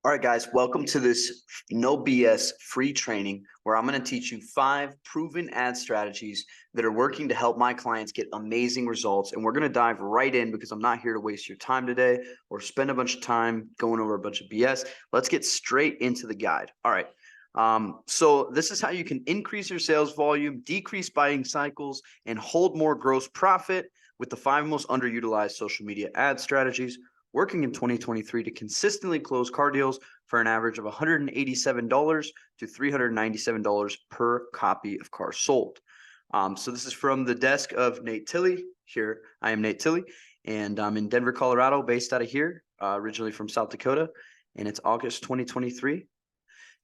All right, guys, welcome to this no BS free training where I'm going to teach you 5 proven ad strategies that are working to help my clients get amazing results. And we're going to dive right in because I'm not here to waste your time today or spend a bunch of time going over a bunch of BS. Let's get straight into the guide. All right. So this is how you can increase your sales volume, decrease buying cycles, and hold more gross profit with the 5 most underutilized social media ad strategies working in 2023 to consistently close car deals for an average of $187 to $397 per copy of cars sold. So this is from the desk of Nate Tilley. Here, I am Nate Tilley, and I'm in Denver, Colorado, based out of here, originally from South Dakota, and it's August 2023.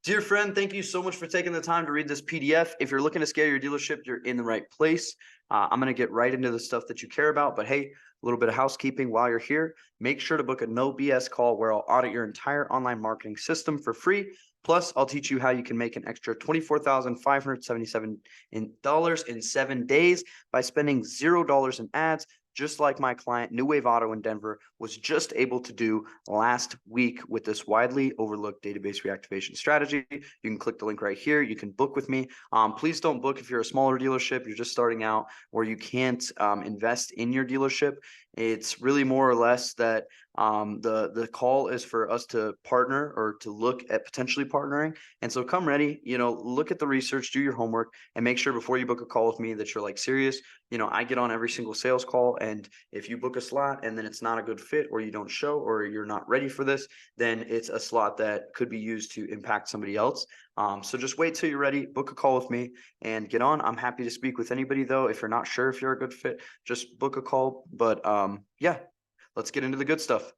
Dear friend, thank you so much for taking the time to read this PDF. If you're looking to scale your dealership, you're in the right place. I'm going to get right into the stuff that you care about, but hey, a little bit of housekeeping while you're here. Make sure to book a no BS call where I'll audit your entire online marketing system for free. Plus, I'll teach you how you can make an extra $24,577 in 7 days by spending $0 in ads, just like my client New Wave Auto in Denver was just able to do last week with this widely overlooked database reactivation strategy. You can click the link right here. You can book with me. Please don't book if you're a smaller dealership, you're just starting out, or you can't invest in your dealership. It's really more or less that the call is for us to partner or to look at potentially partnering. And so come ready, look at the research, do your homework, and make sure before you book a call with me that you're like serious. I get on every single sales call, and if you book a slot and then it's not a good fit or you don't show or you're not ready for this, then it's a slot that could be used to impact somebody else. So just wait till you're ready, book a call with me and get on. I'm happy to speak with anybody though. If you're not sure if you're a good fit, just book a call. But yeah, let's get into the good stuff.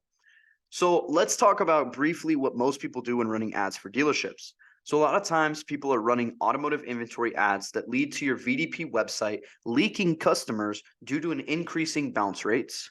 So let's talk about briefly what most people do when running ads for dealerships. So a lot of times people are running automotive inventory ads that lead to your VDP website leaking customers due to an increasing bounce rates.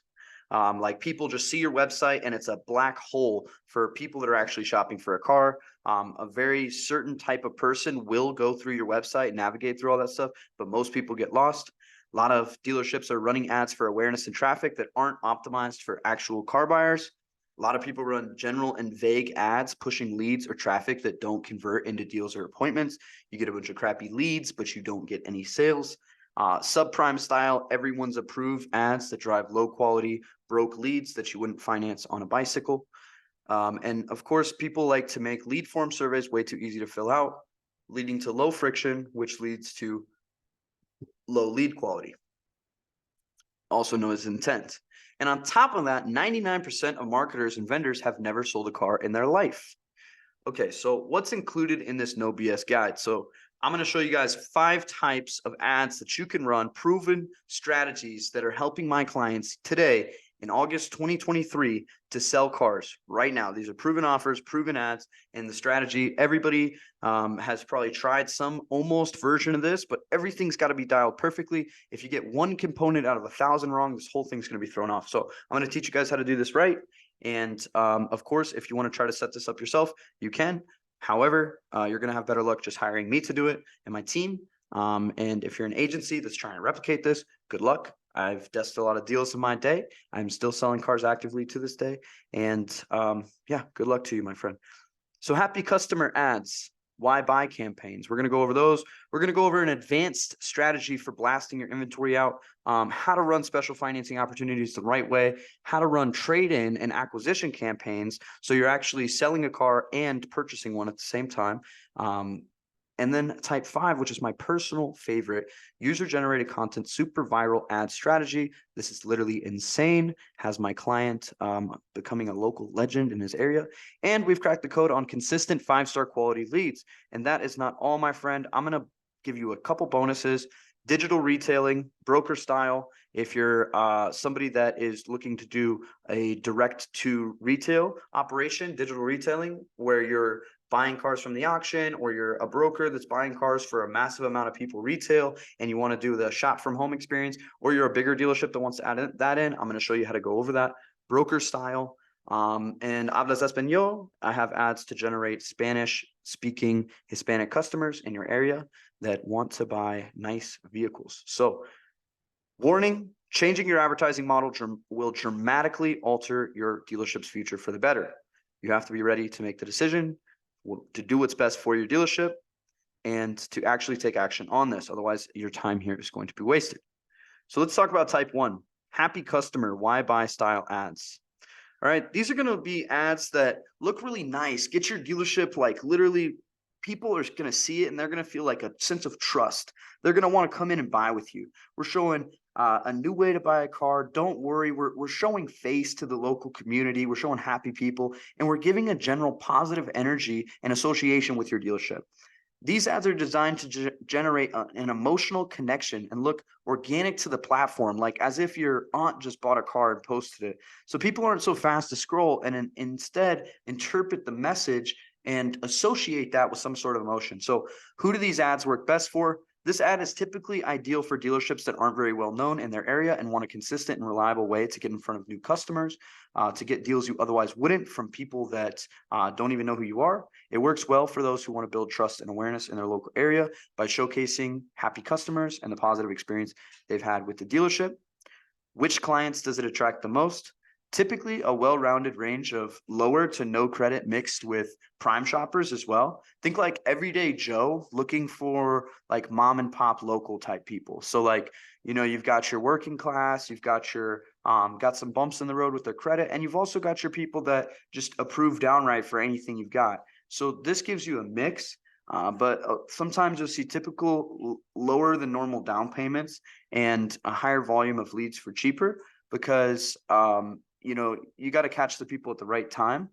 Like people just see your website and it's a black hole for people that are actually shopping for a car. A very certain type of person will go through your website, navigate through all that stuff, but most people get lost. A lot of dealerships are running ads for awareness and traffic that aren't optimized for actual car buyers. A lot of people run general and vague ads pushing leads or traffic that don't convert into deals or appointments. You get a bunch of crappy leads, but you don't get any sales. Subprime style, everyone's approved ads that drive low quality, broke leads that you wouldn't finance on a bicycle. And of course, people like to make lead form surveys way too easy to fill out, leading to low friction, which leads to low lead quality, also known as intent. And on top of that, 99% of marketers and vendors have never sold a car in their life. Okay, so what's included in this no BS guide? So I'm going to show you guys 5 types of ads that you can run, proven strategies that are helping my clients today in August 2023 to sell cars right now. These are proven offers, proven ads, and the strategy. Everybody has probably tried some almost version of this, but everything's got to be dialed perfectly. If you get one component out of 1,000 wrong, this whole thing's going to be thrown off. So I'm going to teach you guys how to do this right. And of course, if you want to try to set this up yourself, you can. However, you're going to have better luck just hiring me to do it and my team. And if you're an agency that's trying to replicate this, good luck. I've dusted a lot of deals in my day. I'm still selling cars actively to this day. And yeah, good luck to you, my friend. So happy customer ads. Why buy campaigns? We're going to go over those. We're going to go over an advanced strategy for blasting your inventory out, how to run special financing opportunities the right way, how to run trade-in and acquisition campaigns so you're actually selling a car and purchasing one at the same time. And then type 5, which is my personal favorite, user-generated content, super viral ad strategy. This is literally insane. Has my client becoming a local legend in his area. And we've cracked the code on consistent 5-star quality leads. And that is not all, my friend. I'm going to give you a couple bonuses. Digital retailing, broker style. If you're somebody that is looking to do a direct to retail operation, digital retailing, where you're buying cars from the auction, or you're a broker that's buying cars for a massive amount of people retail and you want to do the shop from home experience, or you're a bigger dealership that wants to add that in, I'm going to show you how to go over that. Broker style. And hablas español, I have ads to generate Spanish speaking Hispanic customers in your area that want to buy nice vehicles. So warning, changing your advertising model will dramatically alter your dealership's future for the better. You have to be ready to make the decision to do what's best for your dealership and to actually take action on this. Otherwise, your time here is going to be wasted. So let's talk about type 1, happy customer, why buy style ads. All right, these are going to be ads that look really nice. Get your dealership, like literally people are going to see it and they're going to feel like a sense of trust. They're going to want to come in and buy with you. We're showing a new way to buy a car. Don't worry. We're showing face to the local community. We're showing happy people, and we're giving a general positive energy and association with your dealership. These ads are designed to generate an emotional connection and look organic to the platform, like as if your aunt just bought a car and posted it. So people aren't so fast to scroll and instead interpret the message and associate that with some sort of emotion. So who do these ads work best for? This ad is typically ideal for dealerships that aren't very well known in their area and want a consistent and reliable way to get in front of new customers, to get deals you otherwise wouldn't from people that don't even know who you are. It works well for those who want to build trust and awareness in their local area by showcasing happy customers and the positive experience they've had with the dealership. Which clients does it attract the most? Typically a well-rounded range of lower to no credit mixed with prime shoppers as well. Think like everyday Joe looking for like mom and pop local type people. So like, you've got your working class, you've got your got some bumps in the road with their credit, and you've also got your people that just approve downright for anything you've got. So this gives you a mix. But sometimes you'll see typical lower than normal down payments and a higher volume of leads for cheaper because you got to catch the people at the right time.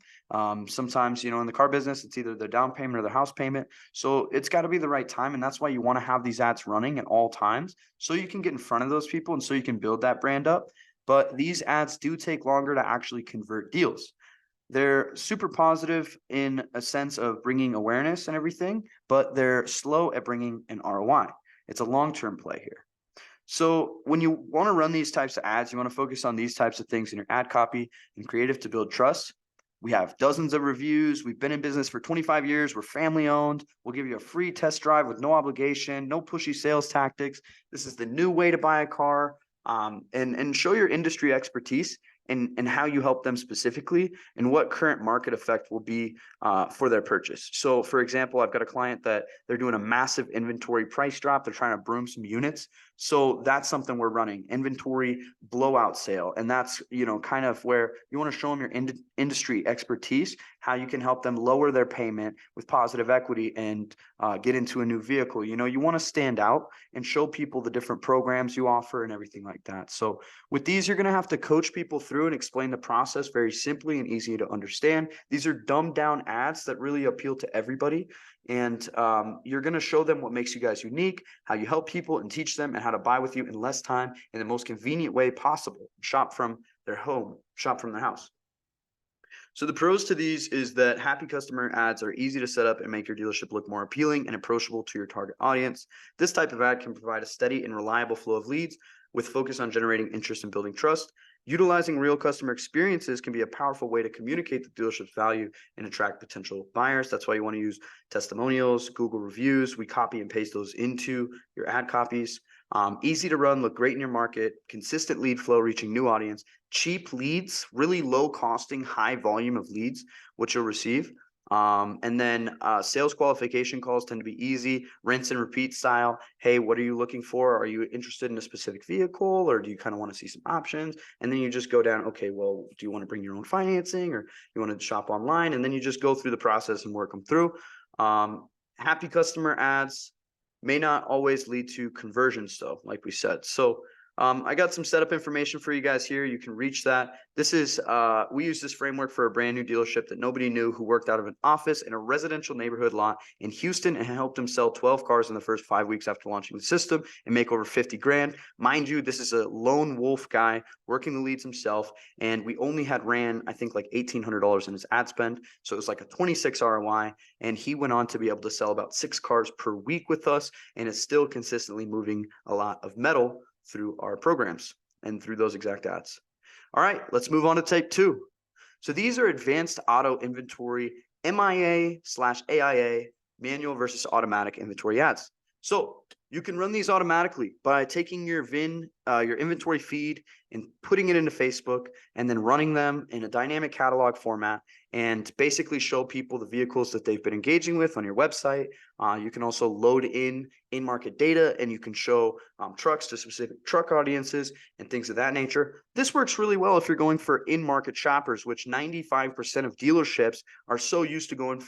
Sometimes, in the car business, it's either their down payment or their house payment. So it's got to be the right time. And that's why you want to have these ads running at all times so you can get in front of those people and so you can build that brand up. But these ads do take longer to actually convert deals. They're super positive in a sense of bringing awareness and everything, but they're slow at bringing an ROI. It's a long-term play here. So when you want to run these types of ads, you want to focus on these types of things in your ad copy and creative to build trust. We have dozens of reviews. We've been in business for 25 years. We're family owned. We'll give you a free test drive with no obligation, no pushy sales tactics. This is the new way to buy a car, and show your industry expertise and how you help them specifically and what current market effect will be for their purchase. So for example, I've got a client that they're doing a massive inventory price drop. They're trying to broom some units. So that's something we're running, inventory blowout sale. And that's, kind of where you want to show them your industry expertise, how you can help them lower their payment with positive equity and get into a new vehicle. You want to stand out and show people the different programs you offer and everything like that. So with these, you're going to have to coach people through and explain the process very simply and easy to understand. These are dumbed down ads that really appeal to everybody. And you're going to show them what makes you guys unique, how you help people and teach them and how to buy with you in less time in the most convenient way possible. Shop from their home, shop from their house. So the pros to these is that happy customer ads are easy to set up and make your dealership look more appealing and approachable to your target audience. This type of ad can provide a steady and reliable flow of leads with focus on generating interest and building trust. Utilizing real customer experiences can be a powerful way to communicate the dealership's value and attract potential buyers. That's why you want to use testimonials, Google reviews. We copy and paste those into your ad copies. Easy to run, look great in your market, consistent lead flow, reaching new audience, cheap leads, really low costing, high volume of leads, which you'll receive. And then sales qualification calls tend to be easy, rinse and repeat style. Hey, what are you looking for? Are you interested in a specific vehicle, or do you kind of want to see some options? And then you just go down, okay, well, do you want to bring your own financing, or you want to shop online? And then you just go through the process and work them through. Happy customer ads may not always lead to conversions though, like we said. So I got some setup information for you guys here. You can reach that. This is, we use this framework for a brand new dealership that nobody knew, who worked out of an office in a residential neighborhood lot in Houston and helped him sell 12 cars in the first 5 weeks after launching the system and make over 50 grand. Mind you, this is a lone wolf guy working the leads himself. And we only had ran, I think, like $1,800 in his ad spend. So it was like a 26 ROI. And he went on to be able to sell about 6 cars per week with us and is still consistently moving a lot of metal through our programs and through those exact ads. All right, let's move on to type 2. So these are advanced auto inventory, MIA/AIA, manual versus automatic inventory ads. So You can run these automatically by taking your your inventory feed and putting it into Facebook and then running them in a dynamic catalog format and basically show people the vehicles that they've been engaging with on your website. You can also load in-market data, and you can show trucks to specific truck audiences and things of that nature. This works really well if you're going for in-market shoppers, which 95% of dealerships are so used to going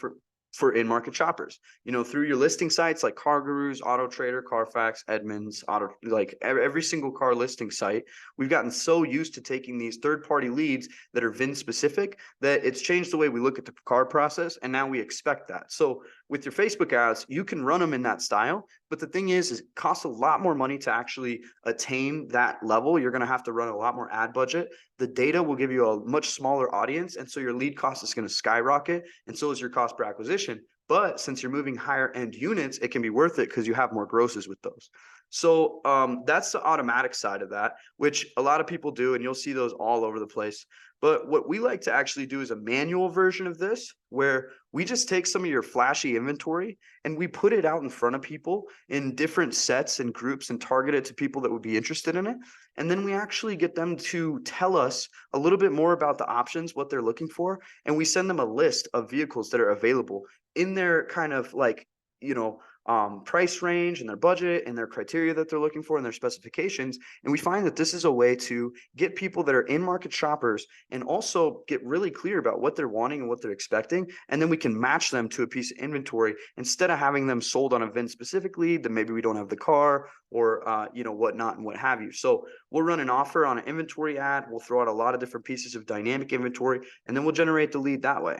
for in-market shoppers, through your listing sites like Car Gurus, Auto Trader, Carfax, Edmunds, like every single car listing site. We've gotten so used to taking these third-party leads that are VIN specific that it's changed the way we look at the car process, and now we expect that. So with your Facebook ads, you can run them in that style, but the thing is it costs a lot more money to actually attain that level. You're going to have to run a lot more ad budget. The data will give you a much smaller audience, and so your lead cost is going to skyrocket, and so is your cost per acquisition. But since you're moving higher end units, it can be worth it because you have more grosses with those. So that's the automatic side of that, which a lot of people do, and you'll see those all over the place. But what we like to actually do is a manual version of this, where we just take some of your flashy inventory and we put it out in front of people in different sets and groups and target it to people that would be interested in it. And then we actually get them to tell us a little bit more about the options, what they're looking for. And we send them a list of vehicles that are available in their kind of like, price range and their budget and their criteria that they're looking for and their specifications. And we find that this is a way to get people that are in market shoppers and also get really clear about what they're wanting and what they're expecting. And then we can match them to a piece of inventory instead of having them sold on a VIN specific lead that maybe we don't have the car or, whatnot and what have you. So we'll run an offer on an inventory ad. We'll throw out a lot of different pieces of dynamic inventory, and then we'll generate the lead that way.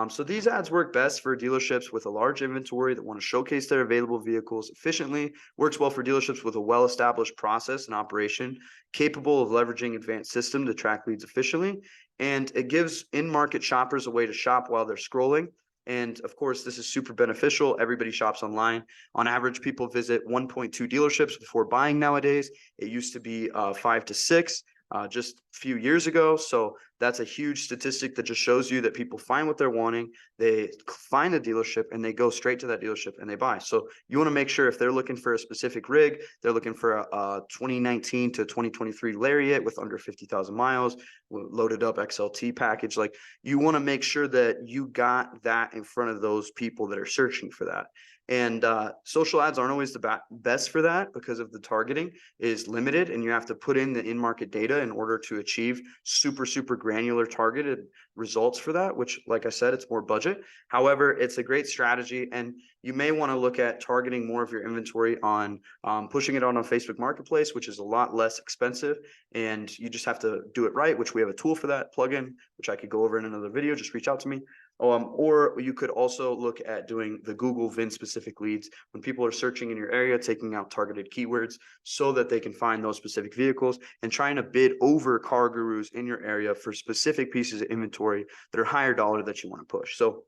So these ads work best for dealerships with a large inventory that want to showcase their available vehicles efficiently. Works well for dealerships with a well-established process and operation, capable of leveraging advanced system to track leads efficiently. And it gives in-market shoppers a way to shop while they're scrolling. And of course, this is super beneficial. Everybody shops online. On average, people visit 1.2 dealerships before buying nowadays. It used to be 5 to 6. Just a few years ago. So that's a huge statistic that just shows you that people find what they're wanting. They find the dealership and they go straight to that dealership and they buy. So you want to make sure if they're looking for a specific rig, they're looking for a 2019 to 2023 Lariat with under 50,000 miles, loaded up XLT package. Like, you want to make sure that you got that in front of those people that are searching for that. And social ads aren't always the best for that because of the targeting is limited, and you have to put in the in-market data in order to achieve super, super granular targeted results for that, which, like I said, it's more budget. However, it's a great strategy, and you may want to look at targeting more of your inventory on pushing it on a Facebook Marketplace, which is a lot less expensive, and you just have to do it right, which we have a tool for that plugin, which I could go over in another video. Just reach out to me. Or you could also look at doing the Google VIN specific leads when people are searching in your area, taking out targeted keywords so that they can find those specific vehicles and trying to bid over car gurus in your area for specific pieces of inventory that are higher dollar that you want to push. So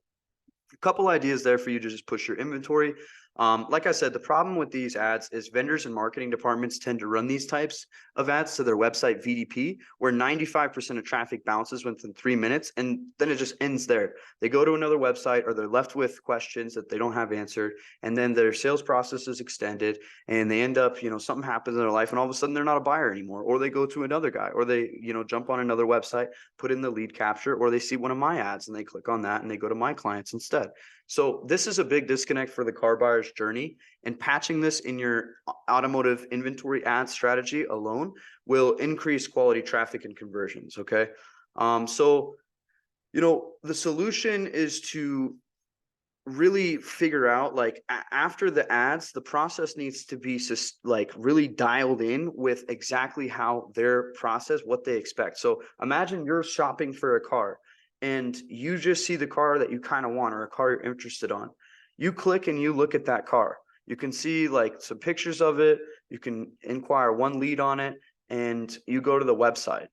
a couple ideas there for you to just push your inventory. Like I said, the problem with these ads is vendors and marketing departments tend to run these types of ads to their website VDP, where 95% of traffic bounces within 3 minutes, and then it just ends there. They go to another website, or they're left with questions that they don't have answered, and then their sales process is extended, and they end up, something happens in their life, and all of a sudden they're not a buyer anymore, or they go to another guy, or they, jump on another website, put in the lead capture, or they see one of my ads and they click on that and they go to my clients instead. So this is a big disconnect for the car buyer's journey, and patching this in your automotive inventory ad strategy alone will increase quality traffic and conversions. Okay. So, the solution is to really figure out, like, after the ads, the process needs to be like really dialed in with exactly how their process, what they expect. So imagine you're shopping for a car and you just see the car that you kind of want, or a car you're interested on. You click and you look at that car. You can see like some pictures of it. You can inquire one lead on it, and you go to the website.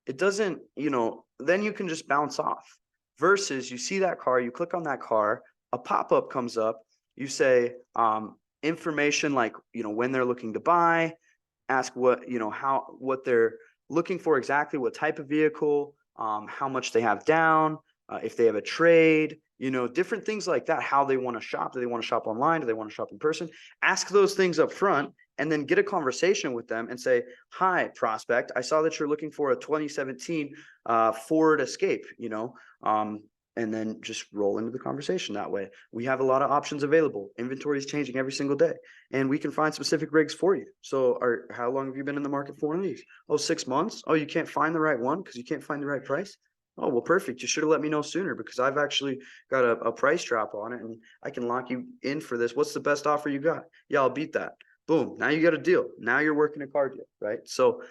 It doesn't, then you can just bounce off. Versus you see that car, you click on that car, a pop-up comes up, you say information like, when they're looking to buy, ask what they're looking for, exactly what type of vehicle, how much they have down, if they have a trade, you know, different things like that, how they want to shop. Do they want to shop online? Do they want to shop in person? Ask those things up front and then get a conversation with them and say, hi, prospect, I saw that you're looking for a 2017 Ford Escape, you know, and then just roll into the conversation that way. We have a lot of options available. Inventory is changing every single day, and we can find specific rigs for you. So how long have you been in the market for one of these? Oh, 6 months. Oh, you can't find the right one because you can't find the right price. Oh, well, perfect. You should have let me know sooner because I've actually got a price drop on it and I can lock you in for this. What's the best offer you got? Yeah, I'll beat that. Boom. Now you got a deal. Now you're working a car deal, right? So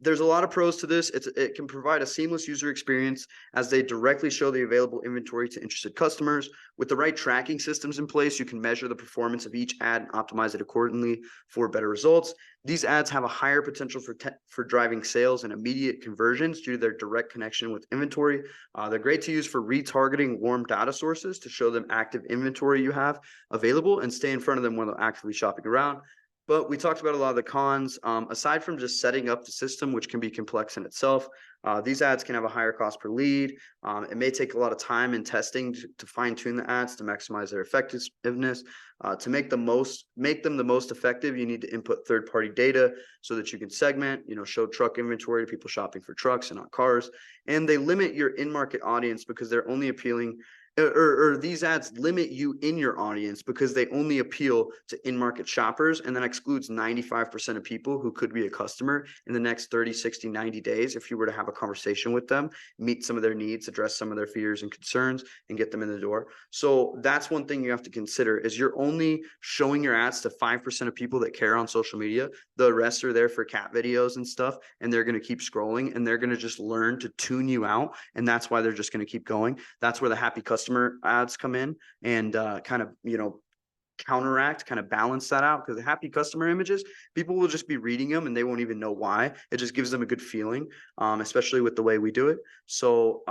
there's a lot of pros to this. It can provide a seamless user experience as they directly show the available inventory to interested customers. With the right tracking systems in place, you can measure the performance of each ad and optimize it accordingly for better results. These ads have a higher potential for driving sales and immediate conversions due to their direct connection with inventory. They're great to use for retargeting warm data sources to show them active inventory you have available and stay in front of them when they're actively shopping around. But we talked about a lot of the cons. Aside from just setting up the system, which can be complex in itself, these ads can have a higher cost per lead. It may take a lot of time and testing to fine tune the ads to maximize their effectiveness. To make them the most effective, you need to input third-party data so that you can segment, you know, show truck inventory to people shopping for trucks and not cars. And they limit your in-market audience because they're only appealing or these ads limit you in your audience because they only appeal to in-market shoppers and then excludes 95% of people who could be a customer in the next 30, 60, 90 days if you were to have a conversation with them, meet some of their needs, address some of their fears and concerns, and get them in the door. So that's one thing you have to consider is you're only showing your ads to 5% of people that care on social media. The rest are there for cat videos and stuff, and they're going to keep scrolling, and they're going to just learn to tune you out, and that's why they're just going to keep going. That's where the happy customer ads come in and kind of, you know, counteract, kind of balance that out, because the happy customer images, people will just be reading them and they won't even know why. It just gives them a good feeling, especially with the way we do it. So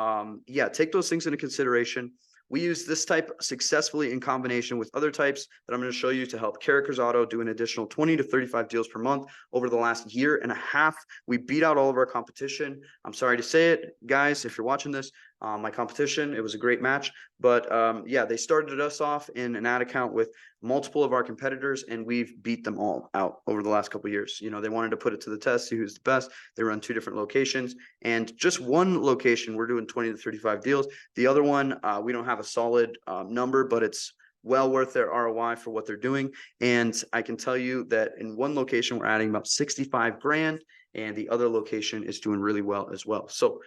yeah, take those things into consideration. We use this type successfully in combination with other types that I'm going to show you to help Characters Auto do an additional 20 to 35 deals per month over the last year and a half. We beat out all of our competition. I'm sorry to say it, guys, if you're watching this, my competition, it was a great match, but yeah, they started us off in an ad account with multiple of our competitors, and we've beat them all out over the last couple of years. You know, they wanted to put it to the test, see who's the best. They run 2 different locations, and just one location, we're doing 20 to 35 deals. The other one, we don't have a solid number, but it's well worth their ROI for what they're doing. And I can tell you that in one location, we're adding about 65 grand, and the other location is doing really well as well. So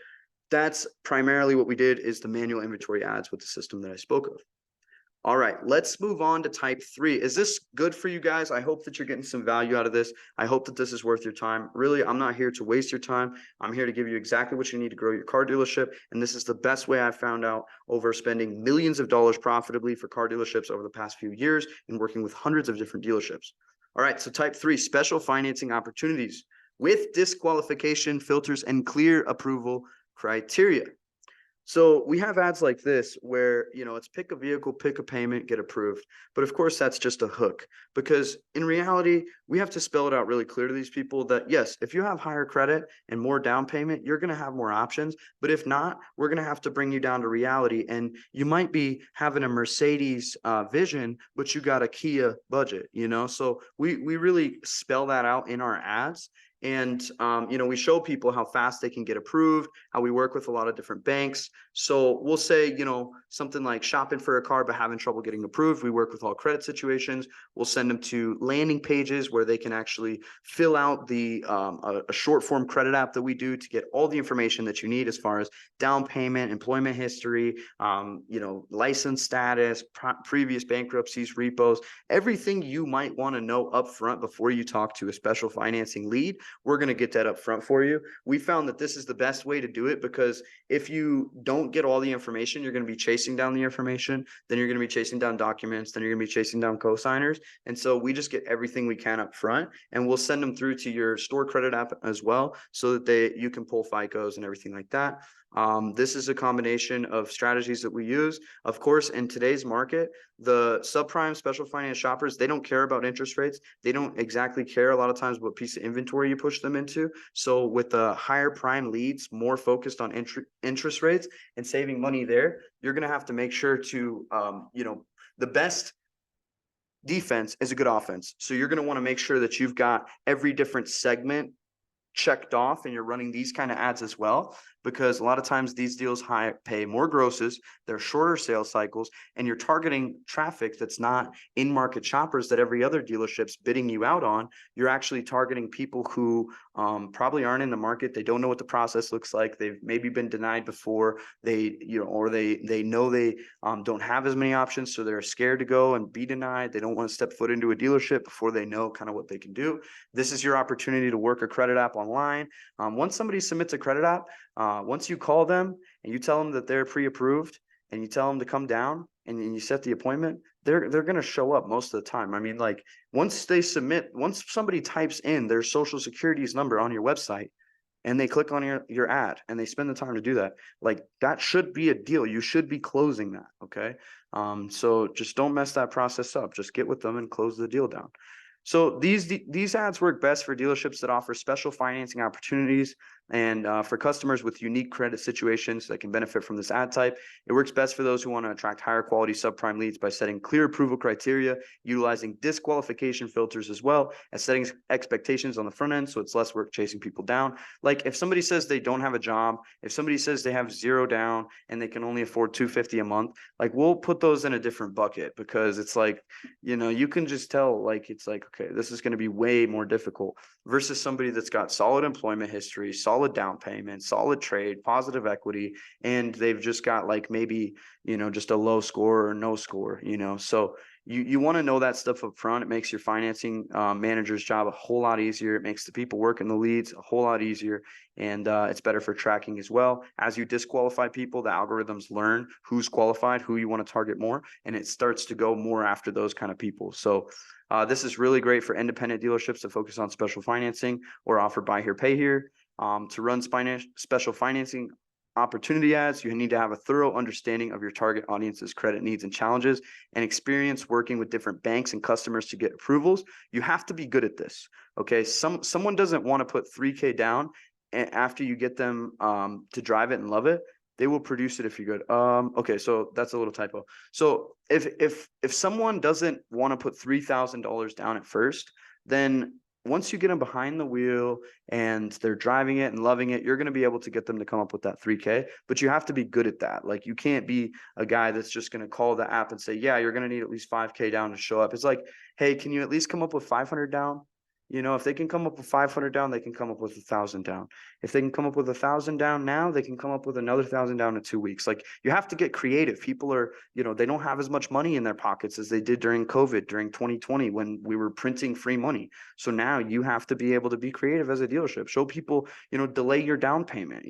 that's primarily what we did, is the manual inventory ads with the system that I spoke of. All right, let's move on to type 3. Is this good for you guys? I hope that you're getting some value out of this. I hope that this is worth your time. Really, I'm not here to waste your time. I'm here to give you exactly what you need to grow your car dealership. And this is the best way I've found out over spending millions of dollars profitably for car dealerships over the past few years and working with hundreds of different dealerships. All right, so type 3, special financing opportunities with disqualification filters and clear approval criteria. So we have ads like this where, you know, it's pick a vehicle, pick a payment, get approved. But of course, that's just a hook, because in reality, we have to spell it out really clear to these people that, yes, if you have higher credit and more down payment, you're going to have more options. But if not, we're going to have to bring you down to reality. And you might be having a Mercedes vision, but you got a Kia budget, you know? So we really spell that out in our ads. And, you know, we show people how fast they can get approved, how we work with a lot of different banks. So we'll say, you know, something like shopping for a car but having trouble getting approved. We work with all credit situations. We'll send them to landing pages where they can actually fill out the a short form credit app that we do to get all the information that you need as far as down payment, employment history, you know, license status, previous bankruptcies, repos, everything you might want to know up front before you talk to a special financing lead. We're going to get that up front for you. We found that this is the best way to do it, because if you don't get all the information, you're going to be chasing down the information. Then you're going to be chasing down documents. Then you're going to be chasing down co-signers. And so we just get everything we can up front, and we'll send them through to your store credit app as well, so that you can pull FICOs and everything like that. This is a combination of strategies that we use. Of course, in today's market, the subprime special finance shoppers, they don't care about interest rates. They don't exactly care a lot of times what piece of inventory you push them into. So with the higher prime leads, more focused on interest rates and saving money there, you're going to have to make sure to, the best defense is a good offense. So you're going to want to make sure that you've got every different segment checked off and you're running these kind of ads as well, because a lot of times these deals pay more grosses, they're shorter sales cycles, and you're targeting traffic that's not in market shoppers that every other dealership's bidding you out on. You're actually targeting people who probably aren't in the market. They don't know what the process looks like. They've maybe been denied before. They know they don't have as many options, so they're scared to go and be denied. They don't want to step foot into a dealership before they know kind of what they can do. This is your opportunity to work a credit app online. Once somebody submits a credit app, once you call them and you tell them that they're pre-approved and you tell them to come down and you set the appointment, they're going to show up most of the time. I mean, like once somebody types in their social security's number on your website and they click on your ad and they spend the time to do that, like that should be a deal. You should be closing that. Okay. So just don't mess that process up. Just get with them and close the deal down. So these ads work best for dealerships that offer special financing opportunities and for customers with unique credit situations that can benefit from this ad type. It works best for those who want to attract higher quality subprime leads by setting clear approval criteria, utilizing disqualification filters, as well as setting expectations on the front end so it's less work chasing people down. Like if somebody says they don't have a job, if somebody says they have zero down and they can only afford $250 a month, like we'll put those in a different bucket, because it's like, you can just tell, like, it's like, okay, this is going to be way more difficult versus somebody that's got solid employment history, solid down payment, solid trade, positive equity, and they've just got like maybe, just a low score or no score, so you want to know that stuff up front. It makes your financing manager's job a whole lot easier. It makes the people working the leads a whole lot easier. And it's better for tracking as well. As you disqualify people, the algorithms learn who's qualified, who you want to target more, and it starts to go more after those kind of people. So this is really great for independent dealerships to focus on special financing or offer buy here, pay here. To run special financing opportunity ads, you need to have a thorough understanding of your target audience's credit needs and challenges and experience working with different banks and customers to get approvals. You have to be good at this. Okay. Someone doesn't want to put 3K down after you get them to drive it and love it. They will produce it if you're good. Okay, so that's a little typo. So if someone doesn't want to put $3,000 down at first, then once you get them behind the wheel and they're driving it and loving it, you're going to be able to get them to come up with that 3K, but you have to be good at that. Like you can't be a guy that's just going to call the app and say, yeah, you're going to need at least 5K down to show up. It's like, hey, can you at least come up with 500 down? If they can come up with 500 down, they can come up with 1,000 down. If they can come up with 1,000 down now, they can come up with another 1,000 down in 2 weeks. Like you have to get creative. People are, they don't have as much money in their pockets as they did during COVID, during 2020, when we were printing free money. So now you have to be able to be creative as a dealership. Show people, delay your down payment,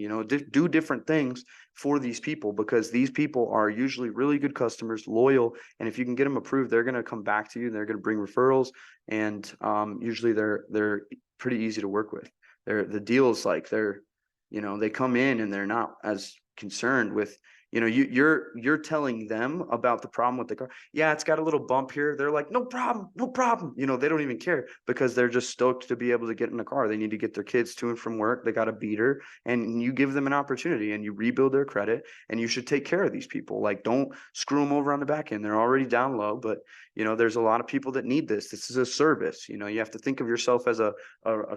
do different things for these people, because these people are usually really good customers, loyal. And if you can get them approved, they're going to come back to you and they're going to bring referrals. And usually they're pretty easy to work with. The deals, like they come in and they're not as concerned with, you're telling them about the problem with the car. Yeah, it's got a little bump here. They're like, no problem, no problem. They don't even care, because they're just stoked to be able to get in the car. They need to get their kids to and from work. They got a beater, and you give them an opportunity and you rebuild their credit, and you should take care of these people. Like, don't screw them over on the back end. They're already down low, but there's a lot of people that need this. This is a service. You have to think of yourself as a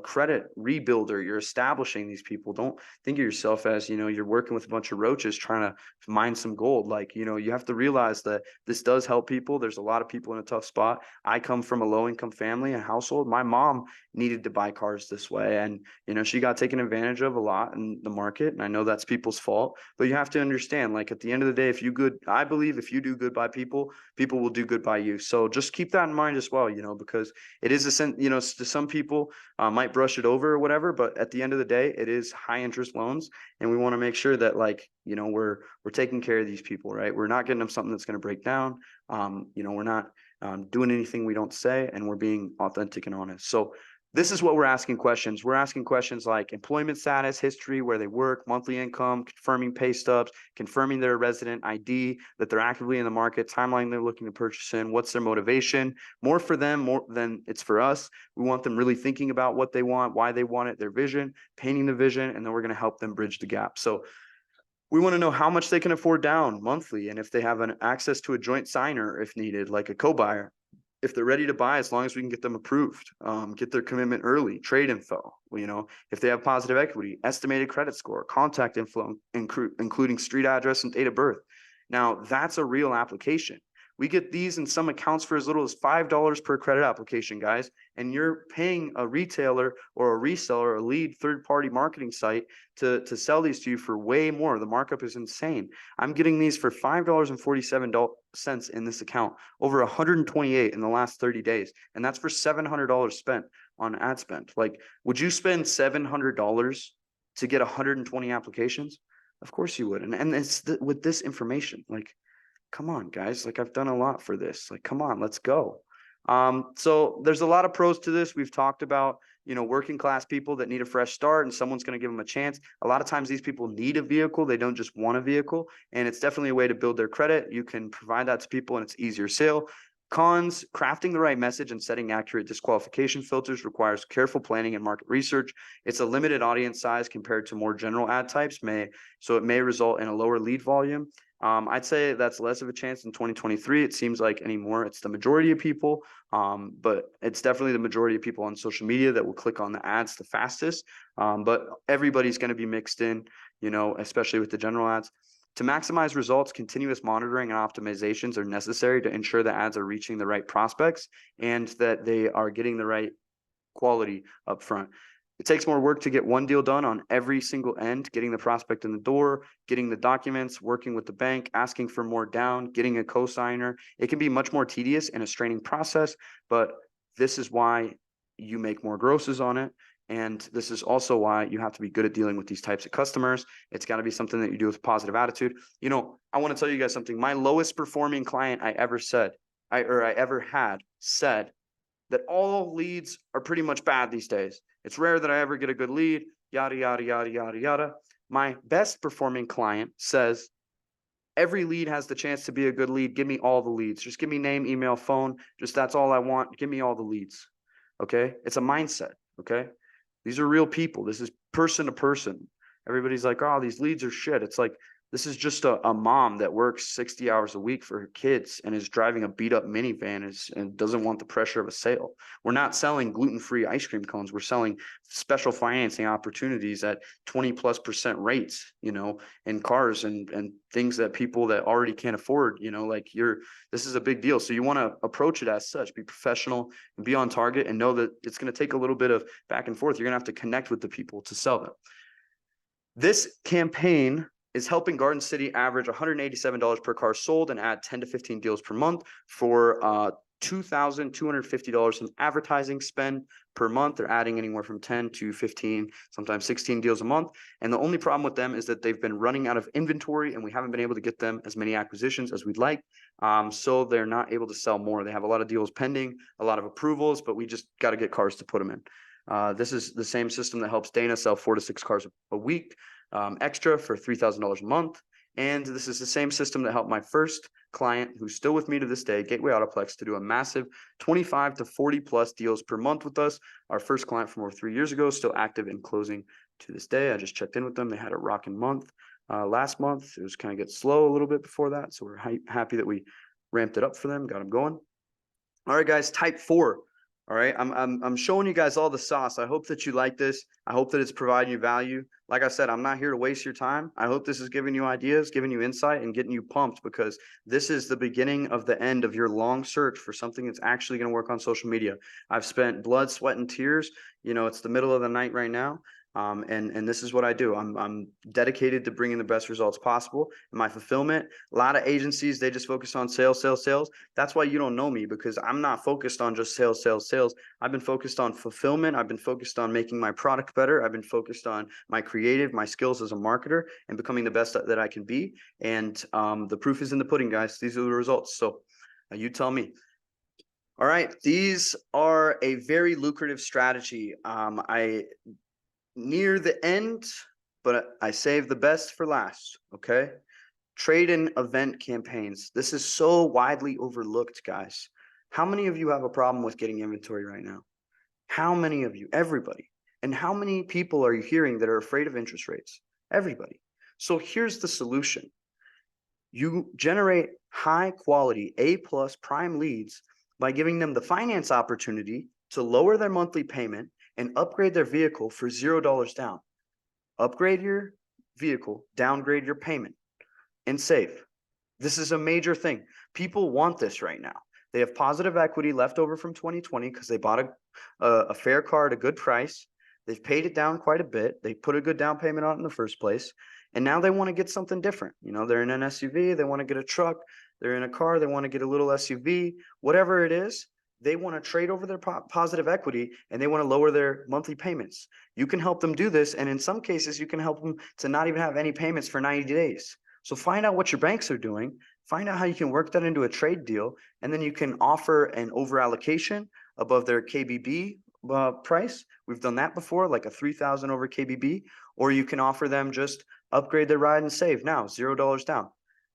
credit rebuilder. You're establishing these people. Don't think of yourself as, you're working with a bunch of roaches trying to mine some gold. Like, you have to realize that this does help people. There's a lot of people in a tough spot. I come from a low income family, a household. My mom needed to buy cars this way, and she got taken advantage of a lot in the market, and I know that's people's fault. But you have to understand, like, at the end of the day, I believe if you do good by people, people will do good by you. So just keep that in mind as well, because it is to some people might brush it over or whatever, but at the end of the day, it is high interest loans, and we want to make sure that, like, we're taking care of these people, right? We're not getting them something that's going to break down. We're not doing anything we don't say, and we're being authentic and honest. So This is what we're asking questions. We're asking questions like employment status, history, where they work, monthly income, confirming pay stubs, confirming their resident ID, that they're actively in the market, timeline they're looking to purchase in, what's their motivation, more for them, more than it's for us. We want them really thinking about what they want, why they want it, their vision, painting the vision, and then we're going to help them bridge the gap. So we want to know how much they can afford down monthly, and if they have an access to a joint signer if needed, like a co-buyer. If they're ready to buy, as long as we can get them approved, get their commitment early, trade info, if they have positive equity, estimated credit score, contact info, including street address and date of birth. Now, that's a real application. We get these in some accounts for as little as $5 per credit application, guys. And you're paying a retailer or a reseller, a lead third-party marketing site to sell these to you for way more. The markup is insane. I'm getting these for $5.47 in this account, over 128 in the last 30 days. And that's for $700 spent on ad spend. Like, would you spend $700 to get 120 applications? Of course you would. And it's with this information, like, come on, guys. Like, I've done a lot for this. Like, come on, let's go. So there's a lot of pros to this. We've talked about, working class people that need a fresh start and someone's going to give them a chance. A lot of times these people need a vehicle. They don't just want a vehicle. And it's definitely a way to build their credit. You can provide that to people and it's easier sale. Cons, crafting the right message and setting accurate disqualification filters requires careful planning and market research. It's a limited audience size compared to more general ad types, so it may result in a lower lead volume. I'd say that's less of a chance in 2023. It seems like anymore it's the majority of people, but it's definitely the majority of people on social media that will click on the ads the fastest. But everybody's going to be mixed in, especially with the general ads. To maximize results, continuous monitoring and optimizations are necessary to ensure the ads are reaching the right prospects and that they are getting the right quality up front. It takes more work to get one deal done on every single end, getting the prospect in the door, getting the documents, working with the bank, asking for more down, getting a co-signer. It can be much more tedious and a straining process, but this is why you make more grosses on it. And this is also why you have to be good at dealing with these types of customers. It's got to be something that you do with a positive attitude. I want to tell you guys something. My lowest performing client I ever had said that all leads are pretty much bad these days. It's rare that I ever get a good lead, yada, yada, yada, yada, yada. My best performing client says, every lead has the chance to be a good lead. Give me all the leads. Just give me name, email, phone. Just that's all I want. Give me all the leads. Okay. It's a mindset. Okay. These are real people. This is person to person. Everybody's like, oh, these leads are shit. It's like, this is just a mom that works 60 hours a week for her kids and is driving a beat up minivan and doesn't want the pressure of a sale. We're not selling gluten-free ice cream cones. We're selling special financing opportunities at 20+% rates, in cars and things that people that already can't afford, this is a big deal. So you want to approach it as such, be professional and be on target and know that it's going to take a little bit of back and forth. You're going to have to connect with the people to sell them. This campaign is helping Garden City average $187 per car sold and add 10 to 15 deals per month for $2,250 in advertising spend per month. They're adding anywhere from 10 to 15, sometimes 16 deals a month. And the only problem with them is that they've been running out of inventory and we haven't been able to get them as many acquisitions as we'd like. So they're not able to sell more. They have a lot of deals pending, a lot of approvals, but we just got to get cars to put them in. This is the same system that helps Dana sell 4 to 6 cars a week. Extra for $3,000 a month. And this is the same system that helped my first client, who's still with me to this day, Gateway Autoplex, to do a massive 25 to 40 plus deals per month with us. Our first client from over 3 years ago, still active and closing to this day. I just checked in with them. They had a rocking month last month. It was kind of get slow a little bit before that. So we're happy that we ramped it up for them, got them going. All right, guys, type 4. All right, I'm showing you guys all the sauce. I hope that you like this. I hope that it's providing you value. Like I said, I'm not here to waste your time. I hope this is giving you ideas, giving you insight, and getting you pumped, because this is the beginning of the end of your long search for something that's actually going to work on social media. I've spent blood, sweat, and tears. It's the middle of the night right now. And this is what I do. I'm dedicated to bringing the best results possible. And my fulfillment, a lot of agencies, they just focus on sales, sales, sales. That's why you don't know me, because I'm not focused on just sales, sales, sales. I've been focused on fulfillment. I've been focused on making my product better. I've been focused on my creative, my skills as a marketer, and becoming the best that I can be. And the proof is in the pudding, guys. These are the results. So you tell me. All right, these are a very lucrative strategy. I near the end, but I save the best for last. Okay. Trade and event campaigns. This is so widely overlooked, guys. How many of you have a problem with getting inventory right now? How many of you? Everybody. And how many people are you hearing that are afraid of interest rates? Everybody. So here's the solution. You generate high quality A plus prime leads by giving them the finance opportunity to lower their monthly payment and upgrade their vehicle for $0 down. Upgrade your vehicle, downgrade your payment, and save. This is a major thing. People want this right now. They have positive equity left over from 2020 because they bought a fair car at a good price. They've paid it down quite a bit. They put a good down payment on it in the first place. And now they want to get something different. You know, they're in an SUV, they want to get a truck, they're in a car, they want to get a little SUV, whatever it is. They want to trade over their positive equity and they want to lower their monthly payments. You can help them do this. And in some cases, you can help them to not even have any payments for 90 days. So find out what your banks are doing, find out how you can work that into a trade deal, and then you can offer an over allocation above their KBB price. We've done that before, like a 3,000 over KBB, or you can offer them just upgrade their ride and save now, $0 down.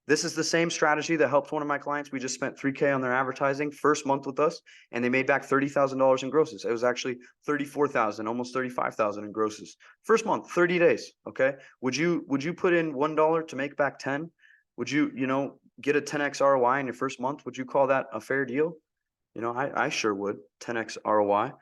This is the same strategy that helped one of my clients. We just spent 3K on their advertising first month with us, and they made back $30,000 in grosses. It was actually 34,000, almost 35,000 in grosses. First month, 30 days. Okay. Would you put in $1 to make back 10? Would you, get a 10x ROI in your first month? Would you call that a fair deal? I sure would. 10x ROI.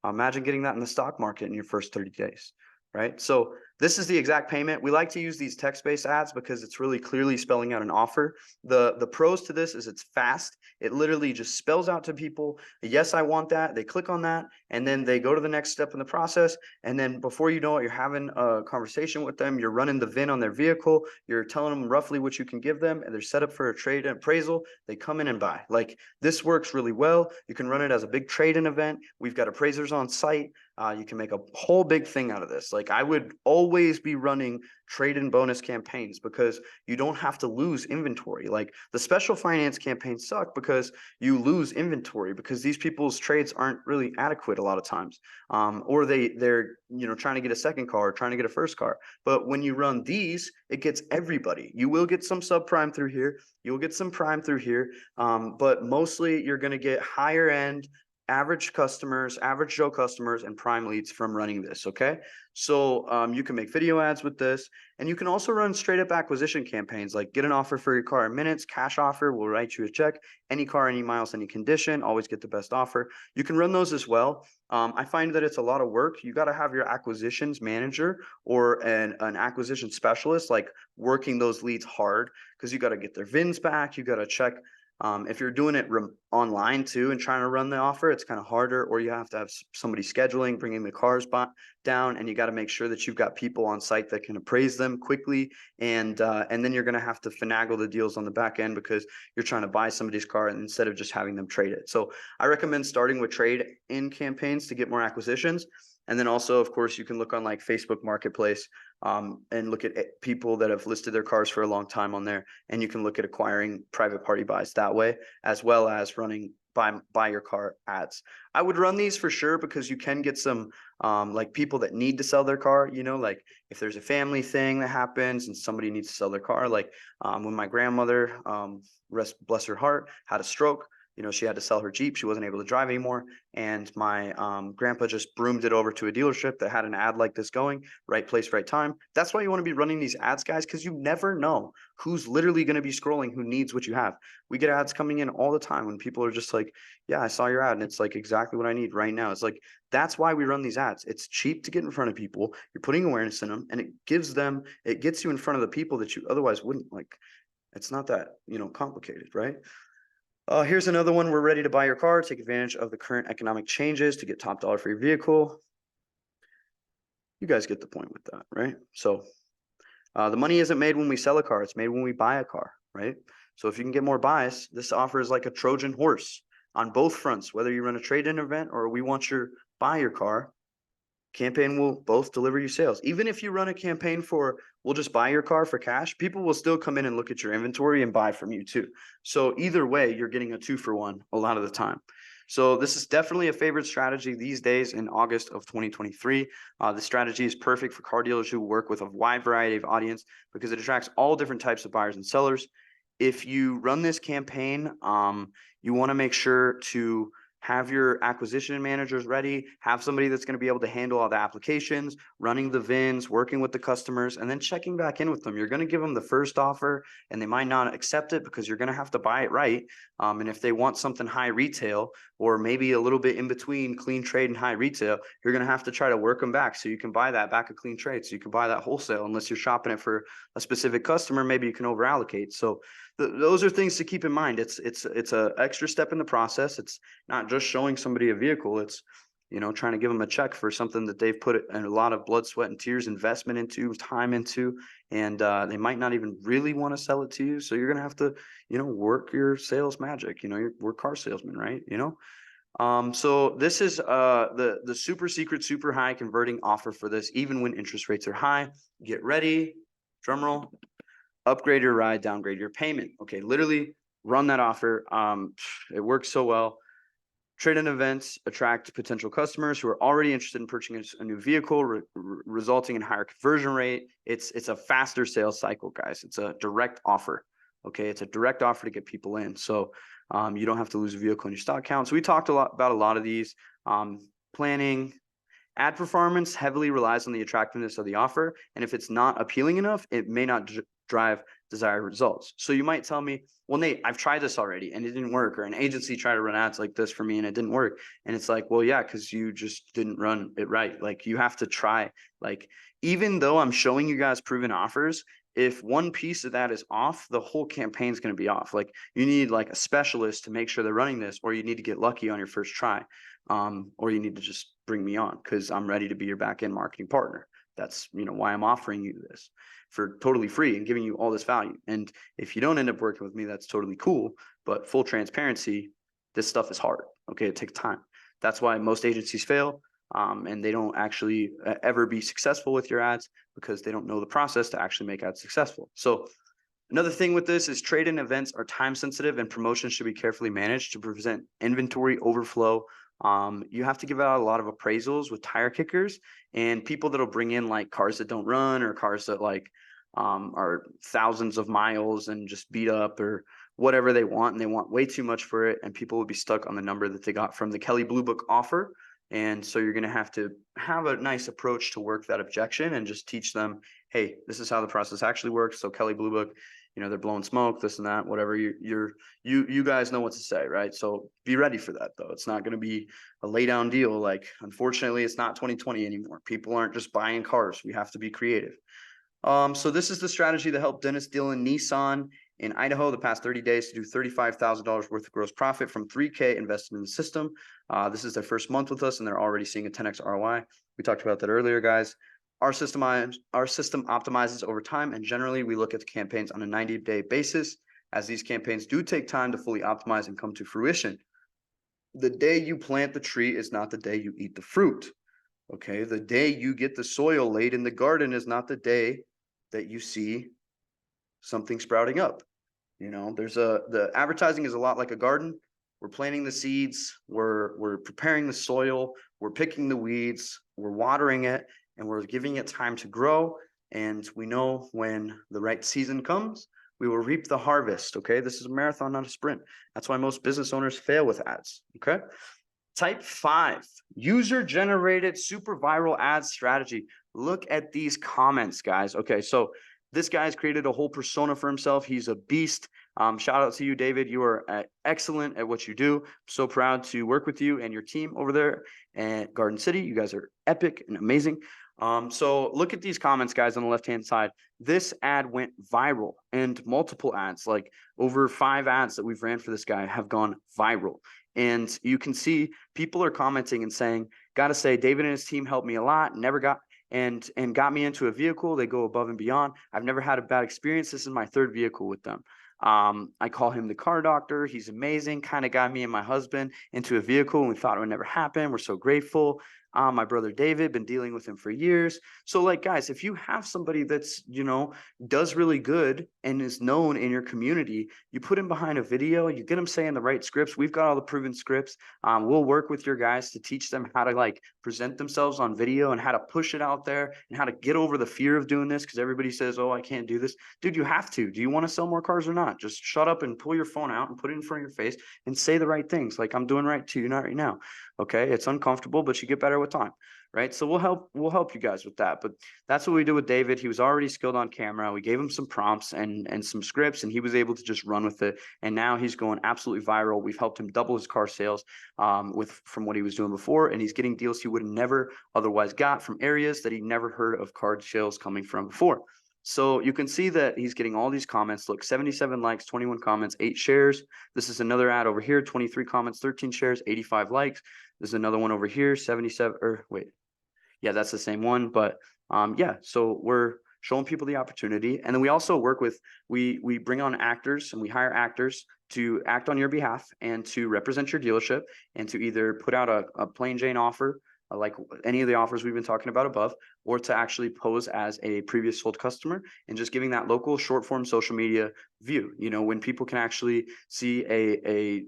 Imagine getting that in the stock market in your first 30 days, right? So this is the exact payment. We like to use these text-based ads because it's really clearly spelling out an offer. The pros to this is it's fast. It literally just spells out to people, yes, I want that. They click on that, and then they go to the next step in the process. And then before you know it, you're having a conversation with them. You're running the VIN on their vehicle. You're telling them roughly what you can give them, and they're set up for a trade and appraisal. They come in and buy. Like, this works really well. You can run it as a big trade-in event. We've got appraisers on site. You can make a whole big thing out of this. Like, I would always be running trade and bonus campaigns because you don't have to lose inventory. Like, the special finance campaigns suck because you lose inventory because these people's trades aren't really adequate a lot of times. Or they're trying to get a second car or trying to get a first car. But when you run these, it gets everybody. You will get some subprime through here. You'll get some prime through here. But mostly you're going to get higher end average customers, average Joe customers, and prime leads from running this. Okay. So you can make video ads with this, and you can also run straight up acquisition campaigns, like get an offer for your car in minutes, cash offer, we'll write you a check, any car, any miles, any condition, always get the best offer. You can run those as well. I find that it's a lot of work. You got to have your acquisitions manager or an acquisition specialist, like working those leads hard, because you got to get their VINs back. You got to check. If you're doing it online too and trying to run the offer, it's kind of harder, or you have to have somebody scheduling, bringing the cars down, and you got to make sure that you've got people on site that can appraise them quickly. And then you're going to have to finagle the deals on the back end because you're trying to buy somebody's car instead of just having them trade it. So I recommend starting with trade in campaigns to get more acquisitions. And then also, of course, you can look on like Facebook Marketplace and look at people that have listed their cars for a long time on there. And you can look at acquiring private party buys that way, as well as running buy your car ads. I would run these for sure because you can get some like people that need to sell their car, like if there's a family thing that happens and somebody needs to sell their car, like when my grandmother, bless her heart, had a stroke. She had to sell her Jeep. She wasn't able to drive anymore. And my grandpa just broomed it over to a dealership that had an ad like this going, right place, right time. That's why you want to be running these ads, guys, because you never know who's literally going to be scrolling, who needs what you have. We get ads coming in all the time when people are just like, yeah, I saw your ad. And it's like exactly what I need right now. It's like, that's why we run these ads. It's cheap to get in front of people. You're putting awareness in them, and it gets you in front of the people that you otherwise wouldn't. Like, it's not that, complicated, right? Here's another one. We're ready to buy your car. Take advantage of the current economic changes to get top dollar for your vehicle. You guys get the point with that, right? So the money isn't made when we sell a car. It's made when we buy a car, right? So if you can get more buys, this offer is like a Trojan horse on both fronts, whether you run a trade-in event or we want your buy your car. Campaign will both deliver you sales. Even if you run a campaign for we'll just buy your car for cash, people will still come in and look at your inventory and buy from you too. So either way, you're getting a 2-for-1 a lot of the time. So this is definitely a favorite strategy these days in August of 2023. The strategy is perfect for car dealers who work with a wide variety of audience because it attracts all different types of buyers and sellers. If you run this campaign, you want to make sure to have your acquisition managers ready, have somebody that's going to be able to handle all the applications, running the VINs, working with the customers, and then checking back in with them. You're going to give them the first offer and they might not accept it because you're going to have to buy it right. And if they want something high retail or maybe a little bit in between clean trade and high retail, you're going to have to try to work them back so you can buy that back a clean trade. So you can buy that wholesale unless you're shopping it for a specific customer. Maybe you can over allocate. So those are things to keep in mind. It's a extra step in the process. It's not just showing somebody a vehicle. It's, you know, trying to give them a check for something that they've put a lot of blood, sweat, and tears, investment into, time into, and they might not even really want to sell it to you. So you're gonna have to, you know, work your sales magic. You know, we're car salesmen, right? You know. So this is the super secret, super high converting offer for this, even when interest rates are high. Get ready, drum roll. Upgrade your ride, downgrade your payment. Okay, literally run that offer. It works so well. Trade-in events attract potential customers who are already interested in purchasing a new vehicle, resulting in higher conversion rate. It's a faster sales cycle, guys. It's a direct offer. Okay, it's a direct offer to get people in. So you don't have to lose a vehicle in your stock count. So we talked about a lot of these. Planning. Ad performance heavily relies on the attractiveness of the offer, and if it's not appealing enough, it may not drive desired results. So you might tell me, well, Nate, I've tried this already and it didn't work, or an agency tried to run ads like this for me and it didn't work. And it's like, well, yeah, because you just didn't run it right. Like you have to try. Like, even though I'm showing you guys proven offers, if one piece of that is off, the whole campaign is going to be off. Like you need like a specialist to make sure they're running this, or you need to get lucky on your first try. Or you need to just bring me on because I'm ready to be your back end marketing partner. That's, you know, why I'm offering you this for totally free and giving you all this value. And if you don't end up working with me, that's totally cool. But full transparency, this stuff is hard. Okay, it takes time. That's why most agencies fail, and they don't actually ever be successful with your ads because they don't know the process to actually make ads successful. So another thing with this is trade-in events are time sensitive and promotions should be carefully managed to prevent inventory overflow. You have to give out a lot of appraisals with tire kickers and people that'll bring in like cars that don't run or cars that like are thousands of miles and just beat up or whatever they want, and they want way too much for it, and people will be stuck on the number that they got from the Kelley Blue Book offer. And so you're going to have a nice approach to work that objection and just teach them, hey, this is how the process actually works. So Kelley Blue Book, you know, they're blowing smoke, this and that, whatever. You guys know what to say, right? So be ready for that, though. It's not going to be a lay down deal. Like, unfortunately, it's not 2020 anymore. People aren't just buying cars. We have to be creative. So this is the strategy that helped Dennis Dillon Nissan in Idaho the past 30 days to do $35,000 worth of gross profit from $3K invested in the system. This is their first month with us, and they're already seeing a 10x ROI. We talked about that earlier, guys. Our system optimizes over time, and generally we look at the campaigns on a 90-day basis, as these campaigns do take time to fully optimize and come to fruition. The day you plant the tree is not the day you eat the fruit. Okay, the day you get the soil laid in the garden is not the day that you see something sprouting up. You know, the advertising is a lot like a garden. We're planting the seeds, we're preparing the soil, we're picking the weeds, we're watering it, and we're giving it time to grow. And we know when the right season comes, we will reap the harvest. Okay, this is a marathon, not a sprint. That's why most business owners fail with ads. Okay. Type 5, user-generated super viral ad strategy. Look at these comments, guys. Okay, so this guy's created a whole persona for himself. He's a beast. Shout out to you, David. You are excellent at what you do. I'm so proud to work with you and your team over there at Garden City. You guys are epic and amazing. So look at these comments, guys, on the left-hand side. This ad went viral, and multiple ads, like over 5 ads that we've ran for this guy, have gone viral. And you can see people are commenting and saying, gotta say, David and his team helped me a lot, never got and got me into a vehicle. They go above and beyond. I've never had a bad experience. This is my 3rd vehicle with them. I call him the car doctor. He's amazing. Kind of got me and my husband into a vehicle, and we thought it would never happen. We're so grateful. My brother David, been dealing with him for years. So like, guys, if you have somebody that's, does really good and is known in your community, you put him behind a video, you get him saying the right scripts. We've got all the proven scripts. We'll work with your guys to teach them how to like present themselves on video and how to push it out there and how to get over the fear of doing this. Because everybody says, oh, I can't do this. Dude, you have to. Do you want to sell more cars or not? Just shut up and pull your phone out and put it in front of your face and say the right things. Like I'm doing right to you, not right now. Okay. It's uncomfortable, but you get better with time. Right. So we'll help you guys with that. But that's what we did with David. He was already skilled on camera. We gave him some prompts and some scripts, and he was able to just run with it. And now he's going absolutely viral. We've helped him double his car sales from what he was doing before. And he's getting deals he would have never otherwise got from areas that he never heard of car sales coming from before. So you can see that he's getting all these comments. Look, 77 likes, 21 comments, 8 shares. This is another ad over here, 23 comments, 13 shares, 85 likes. There's another one over here, 77, or wait. Yeah, that's the same one. But yeah, so we're showing people the opportunity. And then we also work with, we bring on actors and we hire actors to act on your behalf and to represent your dealership and to either put out a plain Jane offer, like any of the offers we've been talking about above, or to actually pose as a previous sold customer and just giving that local short form social media view. When people can actually see a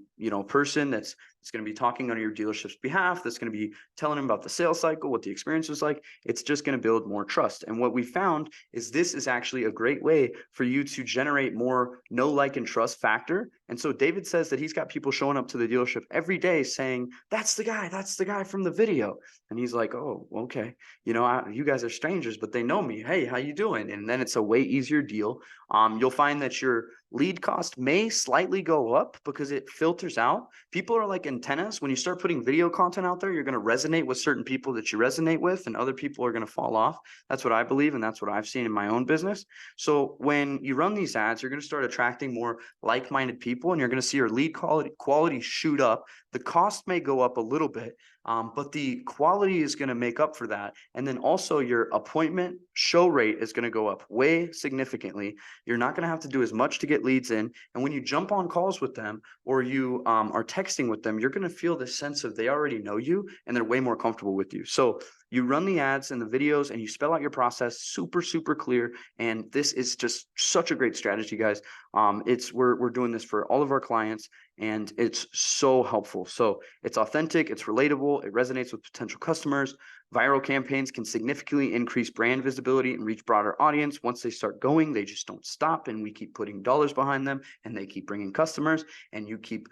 person that's going to be talking on your dealership's behalf, that's going to be telling them about the sales cycle, what the experience was like, it's just going to build more trust. And what we found is this is actually a great way for you to generate more know, like, and trust factor. And so David says that he's got people showing up to the dealership every day saying, that's the guy from the video. And he's like, oh, okay. You guys are strangers, but they know me. Hey, how you doing? And then it's a way easier deal. You'll find that your lead cost may slightly go up because it filters out. People are like antennas. When you start putting video content out there, you're going to resonate with certain people that you resonate with, and other people are going to fall off. That's what I believe, and that's what I've seen in my own business. So when you run these ads, you're going to start attracting more like-minded people, and you're going to see your lead quality shoot up. The cost may go up a little bit, but the quality is going to make up for that. And then also your appointment show rate is going to go up way significantly. You're not going to have to do as much to get leads in. And when you jump on calls with them or you are texting with them, you're going to feel this sense of they already know you and they're way more comfortable with you. So you run the ads and the videos and you spell out your process super, super clear. And this is just such a great strategy, guys. We're doing this for all of our clients, and it's so helpful. So it's authentic, it's relatable, it resonates with potential customers. Viral campaigns can significantly increase brand visibility and reach broader audience. Once they start going, they just don't stop, and we keep putting dollars behind them, and they keep bringing customers, and you keep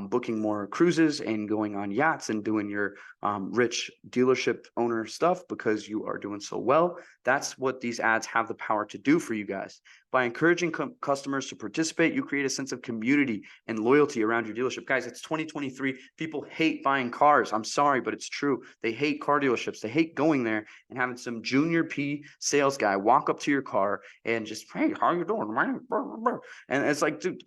booking more cruises and going on yachts and doing your rich dealership owner stuff because you are doing so well. That's what these ads have the power to do for you guys. By encouraging customers to participate, you create a sense of community and loyalty around your dealership. Guys, it's 2023. People hate buying cars. I'm sorry, but it's true. They hate car dealerships. They hate going there and having some junior P sales guy walk up to your car and just, hey, how you doing? And it's like, dude,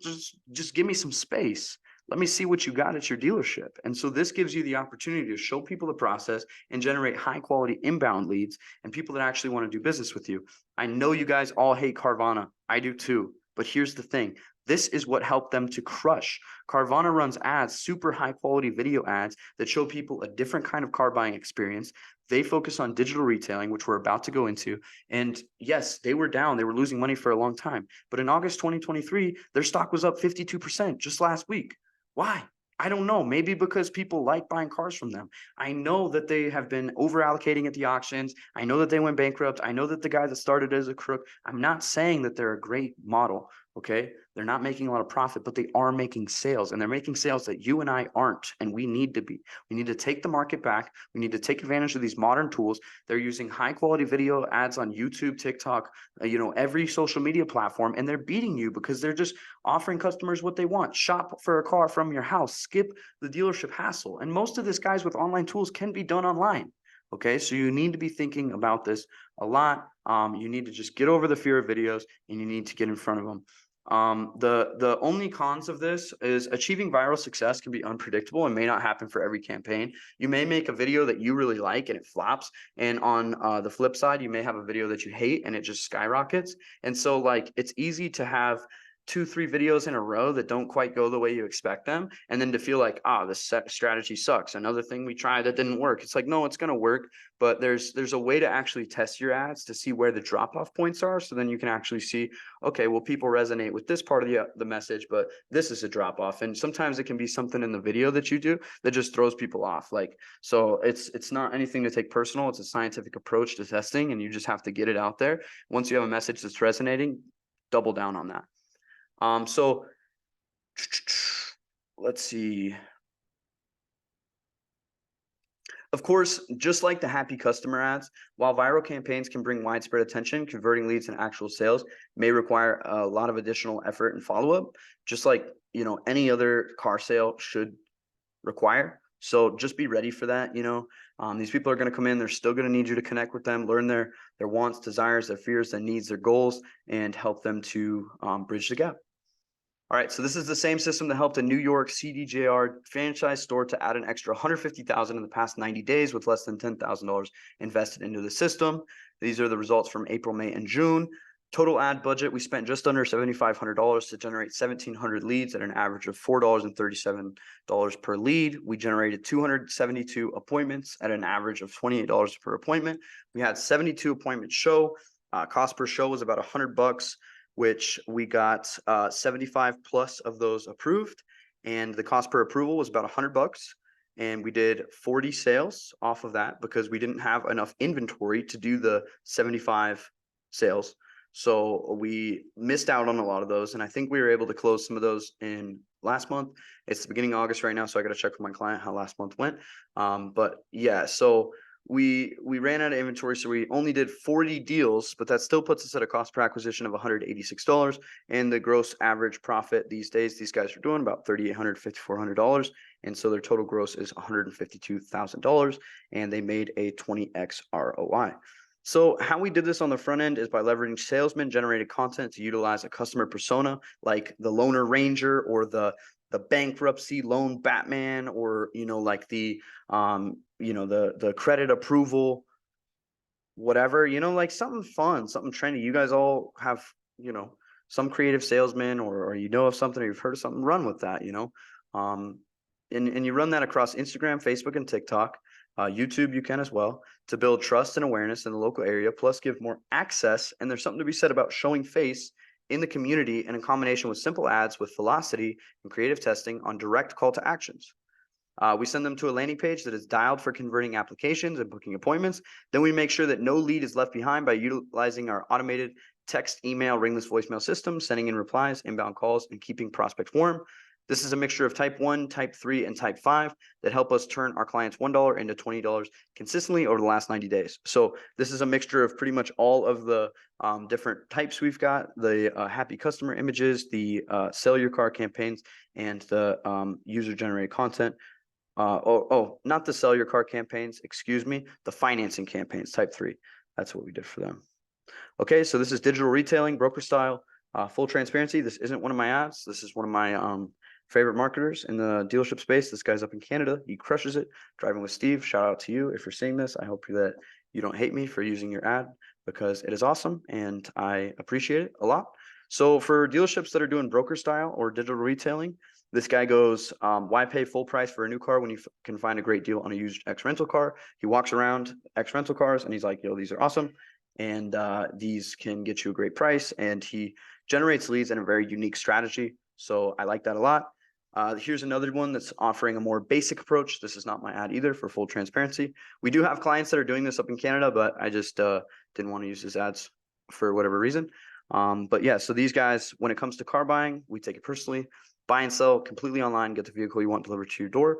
just give me some space. Let me see what you got at your dealership. And so this gives you the opportunity to show people the process and generate high quality inbound leads and people that actually want to do business with you. I know you guys all hate Carvana. I do too. But here's the thing. This is what helped them to crush. Carvana runs ads, super high quality video ads that show people a different kind of car buying experience. They focus on digital retailing, which we're about to go into. And yes, they were down. They were losing money for a long time. But in August 2023, their stock was up 52% just last week. Why? I don't know. Maybe because people like buying cars from them. I know that they have been over allocating at the auctions. I know that they went bankrupt. I know that the guy that started as a crook. I'm not saying that they're a great model. Okay. They're not making a lot of profit, but they are making sales, and they're making sales that you and I aren't. And we need to be. We need to take the market back. We need to take advantage of these modern tools. They're using high quality video ads on YouTube, TikTok, every social media platform, and they're beating you because they're just offering customers what they want. Shop for a car from your house, skip the dealership hassle. And most of this, guys, with online tools can be done online. Okay, so you need to be thinking about this a lot. You need to just get over the fear of videos, and you need to get in front of them. The only cons of this is achieving viral success can be unpredictable and may not happen for every campaign. You may make a video that you really like and it flops, and on the flip side, you may have a video that you hate and it just skyrockets. And so, like, it's easy to have 2-3 videos in a row that don't quite go the way you expect them, and then to feel like, this strategy sucks. Another thing we tried that didn't work. It's like, no, it's going to work, but there's a way to actually test your ads to see where the drop off points are. So then you can actually see, okay, well, people resonate with this part of the message, but this is a drop off. And sometimes it can be something in the video that you do that just throws people off. Like, so it's not anything to take personal. It's a scientific approach to testing, and you just have to get it out there. Once you have a message that's resonating, double down on that. So let's see. Of course, just like the happy customer ads, while viral campaigns can bring widespread attention, converting leads and actual sales may require a lot of additional effort and follow-up, just like, any other car sale should require. So just be ready for that. These people are going to come in, they're still going to need you to connect with them, learn their wants, desires, their fears, their needs, their goals, and help them to bridge the gap. All right, so this is the same system that helped a New York CDJR franchise store to add an extra $150,000 in the past 90 days with less than $10,000 invested into the system. These are the results from April, May, and June. Total ad budget, we spent just under $7,500 to generate 1,700 leads at an average of $4.37 per lead. We generated 272 appointments at an average of $28 per appointment. We had 72 appointments show. Cost per show was about $100, which we got 75 plus of those approved, and the cost per approval was about $100. And we did 40 sales off of that because we didn't have enough inventory to do the 75 sales. So we missed out on a lot of those, and I think we were able to close some of those in last month. It's the beginning of August right now, so I got to check with my client how last month went. But yeah, so we ran out of inventory, so we only did 40 deals, but that still puts us at a cost per acquisition of $186, and the gross average profit these days, these guys are doing about $3,800, $5,400, and so their total gross is $152,000, and they made a 20x ROI. So how we did this on the front end is by leveraging salesman generated content to utilize a customer persona like the loner ranger or the bankruptcy loan Batman, or like the the credit approval, whatever, like something fun, something trendy. You guys all have some creative salesman, or of something, or you've heard of something, run with that. And you run that across Instagram, Facebook, and TikTok. YouTube, you can as well, to build trust and awareness in the local area, plus give more access. And there's something to be said about showing face in the community, and in combination with simple ads with velocity and creative testing on direct call to actions. We send them to a landing page that is dialed for converting applications and booking appointments. Then we make sure that no lead is left behind by utilizing our automated text, email, ringless voicemail system, sending in replies, inbound calls, and keeping prospects warm. This is a mixture of type 1, type 3, and type 5 that help us turn our clients $1 into $20 consistently over the last 90 days. So this is a mixture of pretty much all of the different types we've got: the happy customer images, the sell your car campaigns, and the user-generated content. Not the sell your car campaigns, excuse me, the financing campaigns, type 3. That's what we did for them. Okay, so this is digital retailing, broker style. Full transparency, this isn't one of my ads. This is one of my favorite marketers in the dealership space. This guy's up in Canada. He crushes it. Driving with Steve. Shout out to you if you're seeing this. I hope that you don't hate me for using your ad, because it is awesome and I appreciate it a lot. So for dealerships that are doing broker style or digital retailing, this guy goes, why pay full price for a new car when you can find a great deal on a used X rental car? He walks around X rental cars and he's like, yo, these are awesome, and these can get you a great price. And he generates leads in a very unique strategy. So I like that a lot. Here's another one that's offering a more basic approach. This is not my ad either, for full transparency. We do have clients that are doing this up in Canada, but I just didn't want to use his ads for whatever reason. But yeah, so these guys, when it comes to car buying, we take it personally. Buy and sell completely online, get the vehicle you want delivered to your door.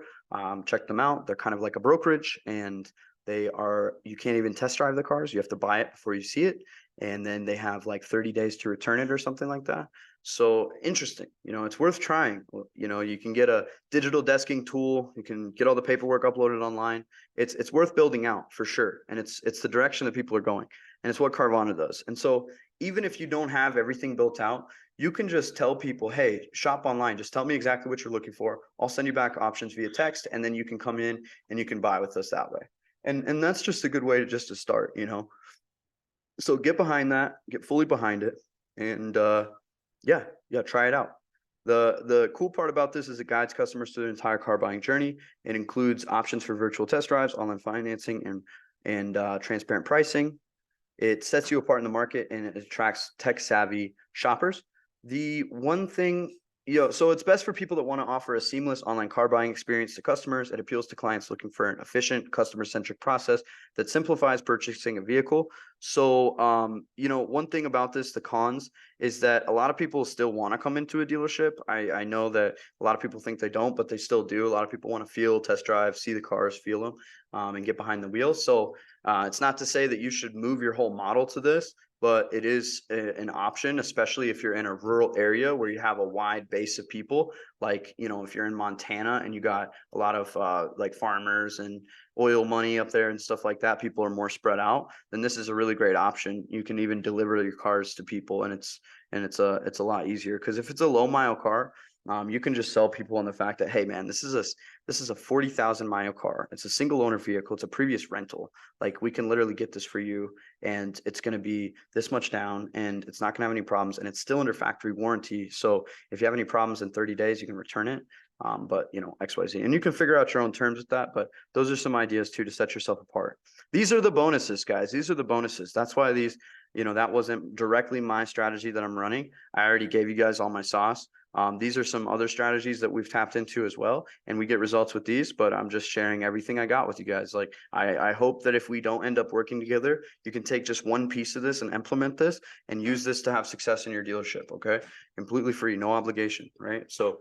Check them out. They're kind of like a brokerage, and you can't even test drive the cars. You have to buy it before you see it. And then they have like 30 days to return it or something like that. So interesting, it's worth trying. You can get a digital desking tool. You can get all the paperwork uploaded online. It's worth building out for sure. And it's the direction that people are going, and it's what Carvana does. And so even if you don't have everything built out, you can just tell people, hey, shop online. Just tell me exactly what you're looking for. I'll send you back options via text, and then you can come in and you can buy with us that way. And that's just a good way to start, So get behind that, get fully behind it, and Yeah, yeah, try it out. The cool part about this is it guides customers through the entire car buying journey. It includes options for virtual test drives, online financing, and transparent pricing. It sets you apart in the market and it attracts tech savvy shoppers. The one thing, so it's best for people that want to offer a seamless online car buying experience to customers. It appeals to clients looking for an efficient, customer centric process that simplifies purchasing a vehicle. So, one thing about this, the cons, is that a lot of people still want to come into a dealership. I know that a lot of people think they don't, but they still do. A lot of people want to feel, test drive, see the cars, feel them, and get behind the wheel. So, it's not to say that you should move your whole model to this, but it is an option, especially if you're in a rural area where you have a wide base of people. Like, if you're in Montana and you got a lot of like farmers and oil money up there and stuff like that, people are more spread out, then this is a really great option. You can even deliver your cars to people, and it's a lot easier because if it's a low mile car, you can just sell people on the fact that, hey man, this is a 40,000 mile car. It's a single owner vehicle. It's a previous rental. Like, we can literally get this for you, and it's going to be this much down, and it's not going to have any problems, and it's still under factory warranty. So if you have any problems in 30 days, you can return it. But XYZ, and you can figure out your own terms with that. But those are some ideas too to set yourself apart. These are the bonuses, guys. These are the bonuses. That's why that wasn't directly my strategy that I'm running. I already gave you guys all my sauce. These are some other strategies that we've tapped into as well, and we get results with these, but I'm just sharing everything I got with you guys. Like, I hope that if we don't end up working together, you can take just one piece of this and implement this and use this to have success in your dealership. Okay. Completely free, no obligation. Right. So,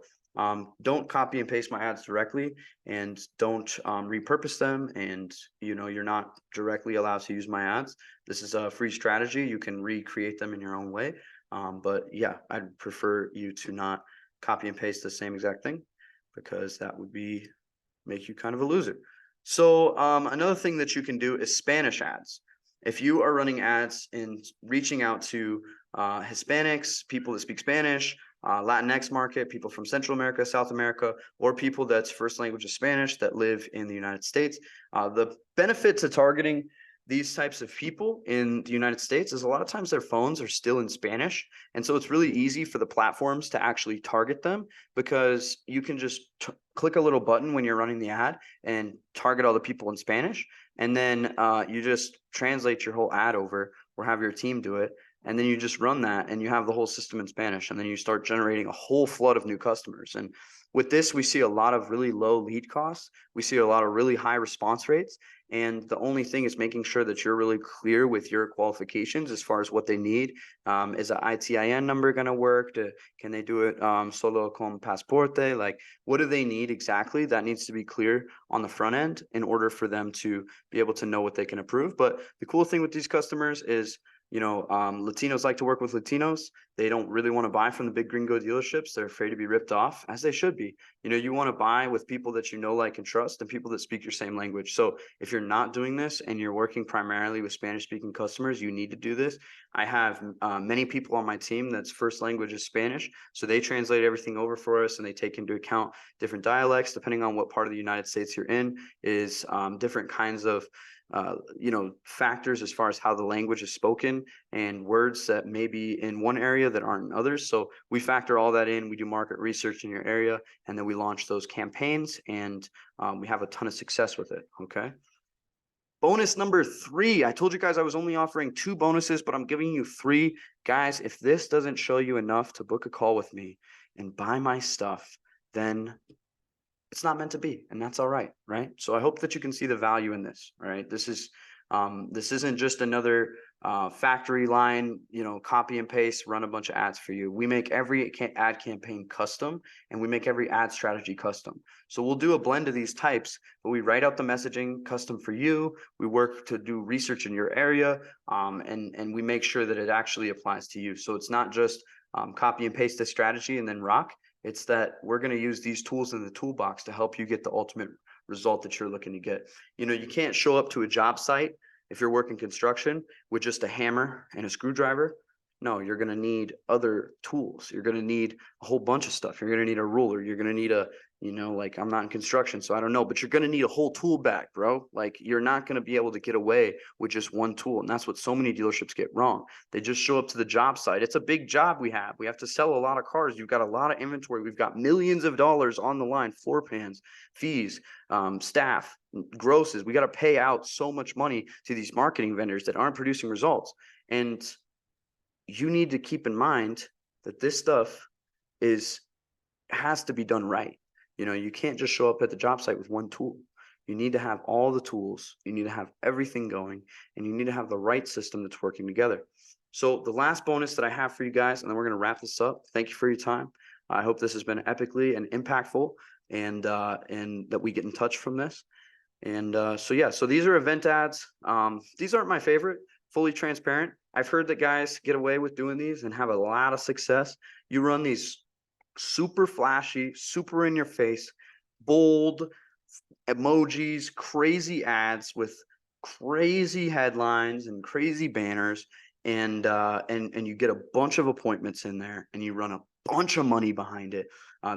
don't copy and paste my ads directly, and don't repurpose them. And you're not directly allowed to use my ads. This is a free strategy. You can recreate them in your own way. But yeah, I'd prefer you to not copy and paste the same exact thing, because that would make you kind of a loser. So another thing that you can do is Spanish ads. If you are running ads and reaching out to Hispanics, people that speak Spanish, Latinx market, people from Central America, South America, or people that's first language is Spanish that live in the United States, the benefit to targeting these types of people in the United States is a lot of times their phones are still in Spanish. And so it's really easy for the platforms to actually target them, because you can just click a little button when you're running the ad and target all the people in Spanish. And then you just translate your whole ad over, or have your team do it. And then you just run that, and you have the whole system in Spanish. And then you start generating a whole flood of new customers. And with this, we see a lot of really low lead costs. We see a lot of really high response rates. And the only thing is making sure that you're really clear with your qualifications as far as what they need. Is an ITIN number going to work? Can they do it solo con pasaporte? Like, what do they need exactly? That needs to be clear on the front end in order for them to be able to know what they can approve. But the cool thing with these customers is, Latinos like to work with Latinos. They don't really want to buy from the big gringo dealerships. They're afraid to be ripped off, as they should be. You want to buy with people that like, and trust, and people that speak your same language. So if you're not doing this and you're working primarily with Spanish speaking customers, you need to do this. I have many people on my team that's first language is Spanish. So they translate everything over for us, and they take into account different dialects, depending on what part of the United States you're in, is different kinds of factors as far as how the language is spoken, and words that may be in one area that aren't in others. So we factor all that in. We do market research in your area, and then we launch those campaigns, and we have a ton of success with it. Okay. Bonus number 3. I told you guys I was only offering 2 bonuses, but I'm giving you 3. Guys, if this doesn't show you enough to book a call with me and buy my stuff, then it's not meant to be, and that's all right. Right. So I hope that you can see the value in this. Right. This isn't just another factory line, copy and paste, run a bunch of ads for you. We make every ad campaign custom, and we make every ad strategy custom. So we'll do a blend of these types, but we write out the messaging custom for you. We work to do research in your area, and we make sure that it actually applies to you. So it's not just copy and paste the strategy and then rock. It's that we're going to use these tools in the toolbox to help you get the ultimate result that you're looking to get. You can't show up to a job site if you're working construction with just a hammer and a screwdriver. No, you're going to need other tools. You're going to need a whole bunch of stuff. You're going to need a ruler. You're going to need like I'm not in construction, so I don't know, but you're going to need a whole tool bag, bro. Like you're not going to be able to get away with just one tool. And that's what so many dealerships get wrong. They just show up to the job site. It's a big job we have. We have to sell a lot of cars. You've got a lot of inventory. We've got millions of dollars on the line, floor plans, fees, staff, grosses. We got to pay out so much money to these marketing vendors that aren't producing results. And you need to keep in mind that this stuff has to be done right. You can't just show up at the job site with one tool. You need to have all the tools. You need to have everything going, and you need to have the right system that's working together. So the last bonus that I have for you guys, and then we're going to wrap this up. Thank you for your time. I hope this has been epically and impactful, and that we get in touch from this. And so these are event ads. These aren't my favorite. Fully transparent. I've heard that guys get away with doing these and have a lot of success. You run these super flashy, super in your face, bold emojis, crazy ads with crazy headlines and crazy banners, and you get a bunch of appointments in there, and you run a bunch of money behind it.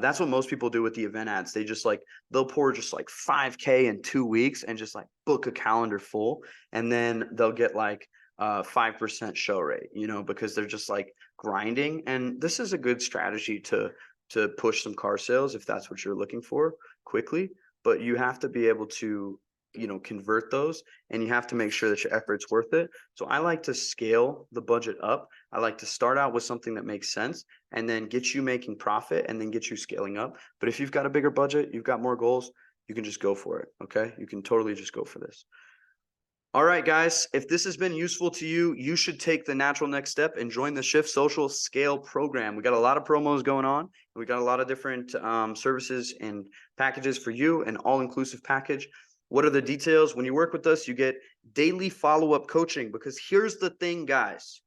That's what most people do with the event ads. They'll pour just like 5K in 2 weeks and just like book a calendar full, and then they'll get like 5% show rate, because they're just like grinding. And this is a good strategy to push some car sales if that's what you're looking for quickly. But you have to be able to, convert those, and you have to make sure that your effort's worth it. So I like to scale the budget up. I like to start out with something that makes sense and then get you making profit and then get you scaling up. But if you've got a bigger budget, you've got more goals, you can just go for it. Okay. You can totally just go for this. All right, guys, if this has been useful to you, you should take the natural next step and join the Shift Social Scale program. We got a lot of promos going on. We got a lot of different services and packages for you, an all-inclusive package. What are the details? When you work with us, you get daily follow-up coaching, because here's the thing, guys.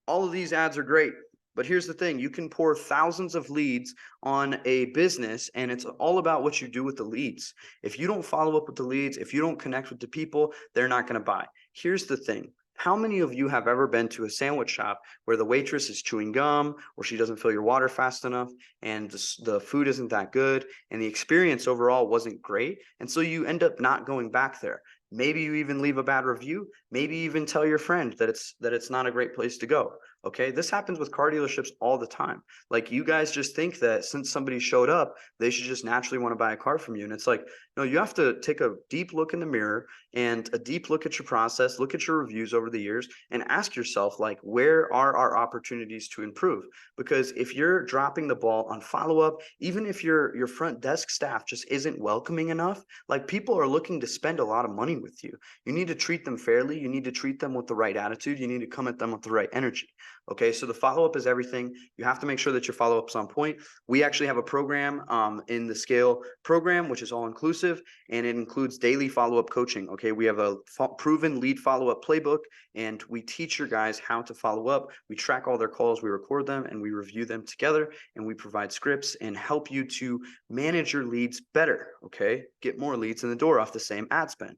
All of these ads are great, but here's the thing. You can pour thousands of leads on a business, and it's all about what you do with the leads. If you don't follow up with the leads, if you don't connect with the people, they're not going to buy. Here's the thing. How many of you have ever been to a sandwich shop where the waitress is chewing gum, or she doesn't fill your water fast enough, and the food isn't that good, and the experience overall wasn't great, and so you end up not going back there? Maybe you even leave a bad review. Maybe even tell your friend that it's not a great place to go. Okay, this happens with car dealerships all the time. Like, you guys just think that since somebody showed up, they should just naturally want to buy a car from you. And it's like, no, you have to take a deep look in the mirror and a deep look at your process, look at your reviews over the years, and ask yourself, like, where are our opportunities to improve? Because if you're dropping the ball on follow-up, even if your front desk staff just isn't welcoming enough, like, people are looking to spend a lot of money with you. You need to treat them fairly. You need to treat them with the right attitude. You need to come at them with the right energy. Okay, so the follow-up is everything. You have to make sure that your follow-up's on point. We actually have a program in the Scale program, which is all inclusive, and it includes daily follow-up coaching. Okay, we have a proven lead follow-up playbook, and we teach your guys how to follow up. We track all their calls, we record them, and we review them together, and we provide scripts and help you to manage your leads better. Okay, get more leads in the door off the same ad spend.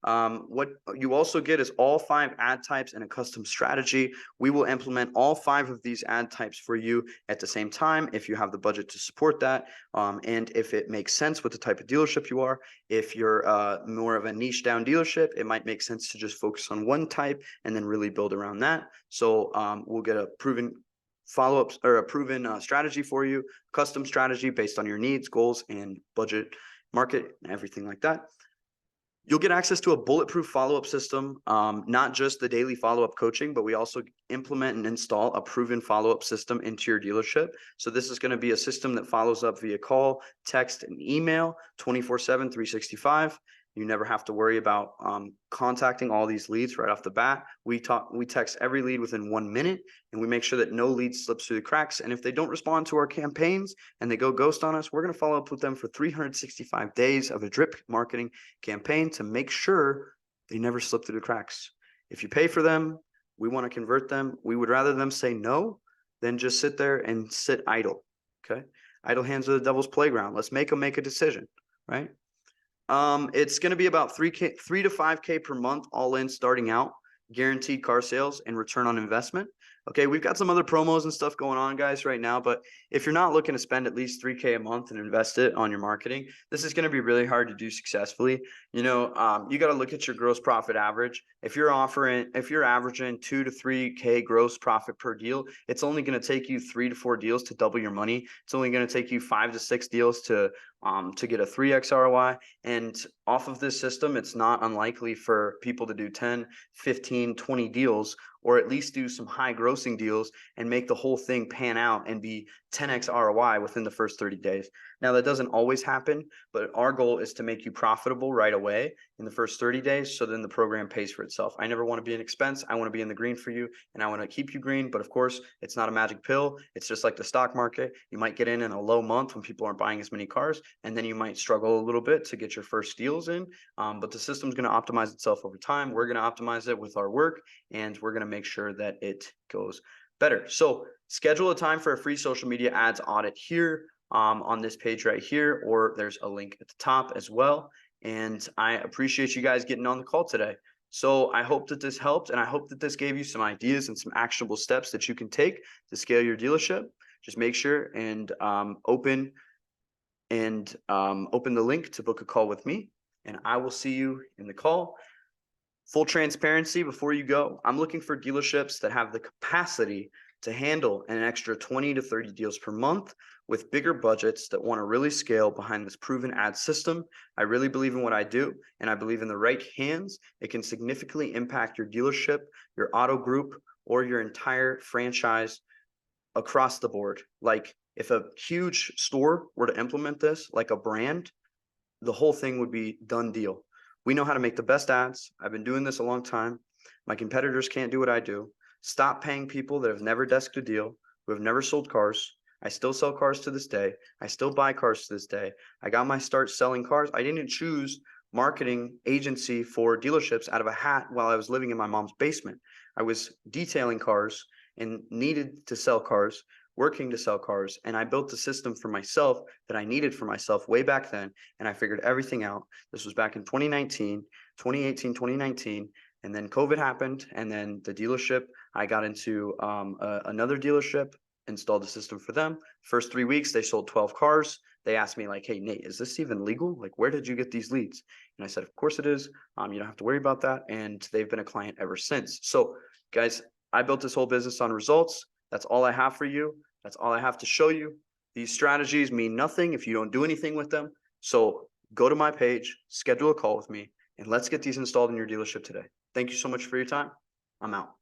What you also get is all 5 ad types and a custom strategy. We will implement all 5 of these ad types for you at the same time if you have the budget to support that, and if it makes sense with the type of dealership you are. If you're more of a niche down dealership, it might make sense to just focus on one type and then really build around that. So we'll get a proven follow-ups or a proven strategy for you, custom strategy based on your needs, goals, and budget, market, and everything like that. You'll get access to a bulletproof follow-up system, not just the daily follow-up coaching, but we also implement and install a proven follow-up system into your dealership. So this is going to be a system that follows up via call, text, and email 24/7, 365. You never have to worry about contacting all these leads right off the bat. We text every lead within 1 minute, and we make sure that no lead slips through the cracks. And if they don't respond to our campaigns and they go ghost on us, we're going to follow up with them for 365 days of a drip marketing campaign to make sure they never slip through the cracks. If you pay for them, we want to convert them. We would rather them say no than just sit there and sit idle. Okay, idle hands are the devil's playground. Let's make them make a decision, right? It's going to be about 3 to 5K per month, all in, starting out, guaranteed car sales and return on investment. Okay, we've got some other promos and stuff going on, guys, right now. But if you're not looking to spend at least $3K a month and invest it on your marketing, this is going to be really hard to do successfully. You got to look at your gross profit average. If you're averaging 2 to 3K gross profit per deal, it's only going to take you 3 to 4 deals to double your money. It's only going to take you 5 to 6 deals to get a 3x ROI. And off of this system, it's not unlikely for people to do 10, 15, 20 deals, or at least do some high grossing deals and make the whole thing pan out and be 10x ROI within the first 30 days. Now, that doesn't always happen, but our goal is to make you profitable right away in the first 30 days. So then the program pays for itself. I never want to be an expense. I want to be in the green for you, and I want to keep you green. But of course, it's not a magic pill. It's just like the stock market. You might get in a low month when people aren't buying as many cars, and then you might struggle a little bit to get your first deals in. But the system's going to optimize itself over time. We're going to optimize it with our work, and we're going to make sure that it goes better. So schedule a time for a free social media ads audit here on this page right here, or there's a link at the top as well. And I appreciate you guys getting on the call today. So I hope that this helped, and I hope that this gave you some ideas and some actionable steps that you can take to scale your dealership. Just make sure and open the link to book a call with me, and I will see you in the call. Full transparency before you go, I'm looking for dealerships that have the capacity to handle an extra 20 to 30 deals per month with bigger budgets that want to really scale behind this proven ad system. I really believe in what I do, and I believe in the right hands, it can significantly impact your dealership, your auto group, or your entire franchise across the board. Like if a huge store were to implement this, like a brand, the whole thing would be done deal. We know how to make the best ads. I've been doing this a long time. My competitors can't do what I do. Stop paying people that have never desked a deal, who have never sold cars. I still sell cars to this day. I still buy cars to this day. I got my start selling cars. I didn't choose marketing agency for dealerships out of a hat while I was living in my mom's basement. I was detailing cars and needed to sell cars, working to sell cars, and I built the system for myself that I needed for myself way back then, and I figured everything out. This was back in 2018, 2019, and then COVID happened, and then the dealership, I got into another dealership, installed the system for them. First 3 weeks, they sold 12 cars. They asked me like, hey, Nate, is this even legal? Like, where did you get these leads? And I said, of course it is. You don't have to worry about that. And they've been a client ever since. So guys, I built this whole business on results. That's all I have for you. That's all I have to show you. These strategies mean nothing if you don't do anything with them. So go to my page, schedule a call with me, and let's get these installed in your dealership today. Thank you so much for your time. I'm out.